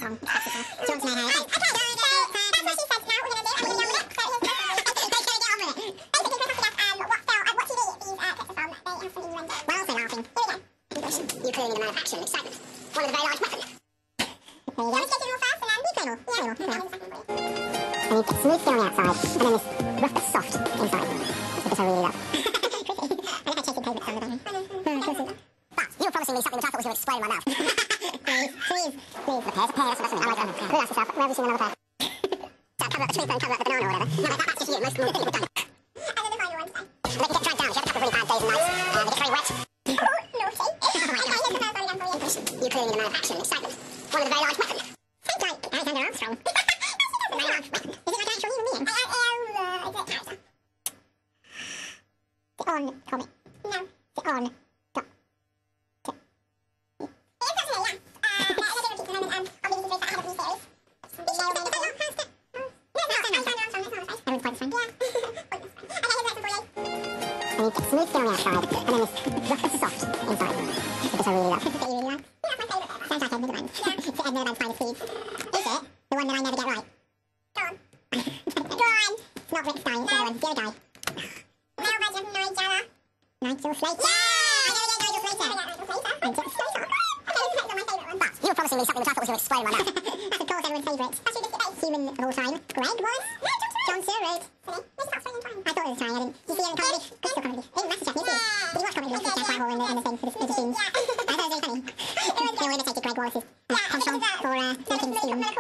song. Do you want to know how it is? Okay, that's what she said. Now we're going to do it. I'm going to get on with it. Basically, we're talking about what TV these pictures from. They have some innuendo. We're also laughing. Here we go. English. You clearly need a man of action and excitement. One of the very large weapons. There you go. Let's get it all first and then you play more. Yeah, play more. And you get smooth skin on the outside and then this rough but soft inside. That's the bit I really love. I like how chasing pavement sounded like. But you were promising me something which I thought was going to explode in my mouth. Please. The pear's a pear, that's what I mean. Who asked yourself, where have you seen another pear? So cover up the twinkle and cover up the banana or whatever. No, that's just you. Most people don't. And then the final one. They can get dragged down if you have a couple of really bad days and nights. They get very wet. Naughty. Okay, here's the first one again for you. You clearly need a man of action and excitement. One of the very large weapons. Sounds like Alexander Armstrong. That's a very large weapon. Is it like an actual human being? Is it character? Is it on comic? No. Is it on? And you get smooth skin on the outside, and then this rough but soft inside. That's the bit I really love. That you really like? Yeah, my favourite. Sounds like Ed Miliband. Yeah. It's Ed Miliband's finest feeds. Is it the one that I never get right? Go on. Go on. It's not Rick Stein, it's the other one. The other guy. Nigel Slater. Yeah! I never get Nigel Slater. Nigel Slater. Okay, that's not my favourite one. But you were promising me something which I thought was going to explode in my mouth. That's of course everyone's favourite. That's your biscuit base. Human of all time. Greg was? John Stewart. I thought it was trying. Did you see it in comedy? Good still comedy. Even MasterChef, you see it. Did you watch comedy? Did you see Whitehall and the thing for the tunes? I thought it was very funny. They all imitated Greg Wallace's penchant for making steam. The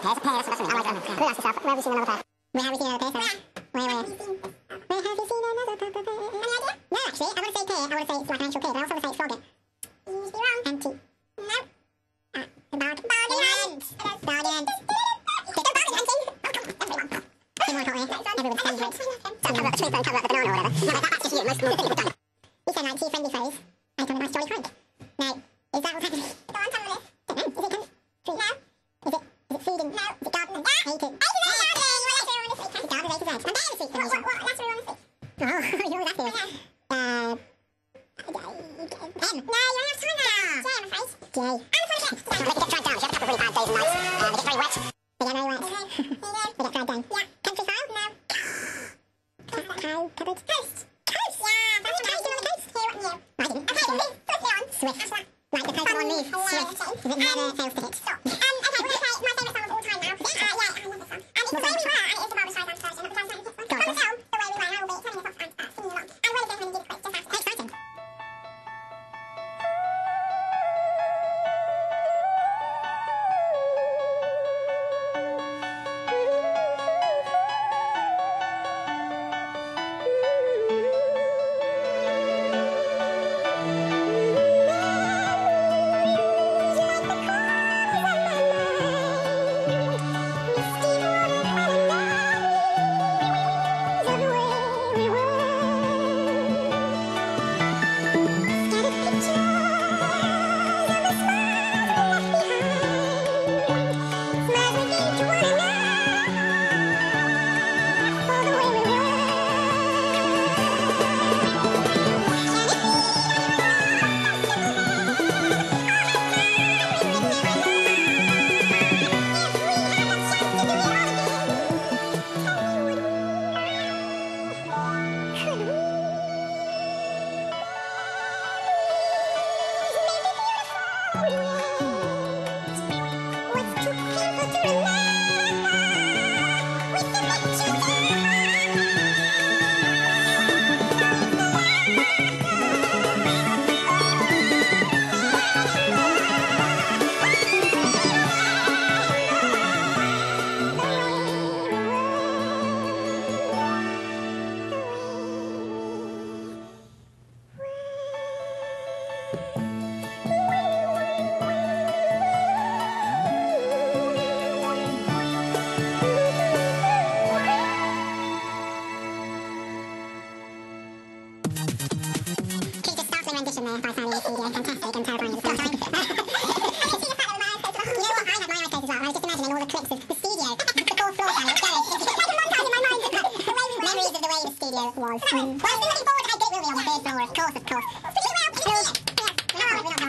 pear's a pear, that's what I mean. I like that. Who asked yourself, where have you seen another pear? Where have you seen another pear? Where have you seen another pear? Any idea? No, actually, I want to say pear. I want to say it's like an actual pear, but I also want to say frogget. You must be wrong. Empty. No. Bargain ant. Bargain ant. Everyone's favourite. So cover up the twinkle and cover up the banana or whatever. No, that's just you. Most people don't. You said like tea-friendly phrase. I call it my story Frank. Now, is that what's happening? Go on, tell me this. Don't know. Is it fruit? No. Is it feeding? No. Is it gardening? Yeah. Hate it. Garden A to Z. I'm very sweet for you. What letter are you on this week? Oh, you know what that is. M. No, you don't have time now. J, I'm afraid. J. I'm afraid. They get dragged down. If you have a couple of really bad days and nights. They get very wet. They get very wet. They get dragged down. Yeah. Countryside? No. Cow cupboard? Coast. Coast? Yeah. That's what coast on the coast. Here, what new? I didn't. Okay, put it on. Swift. Like the Pokemon move. Swift. Is it never fails to hit? Stop. Okay, we're going to play my favourite song of all time now. Yeah, I love this song. It's the way we were, and it is the Barbra Streisand version of the Titanic hit one. Go on. The way we were, and I will be turning this off and singing along. And we're going to do the quiz just after. Exciting.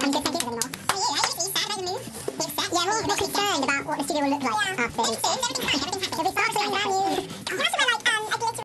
I'm good, thank you. How are you? Are you sad about the move? You upset? Yeah, we're a bit concerned about what the studio will look like after this. Everything's fine, everything's happy. There'll be sparkling brand new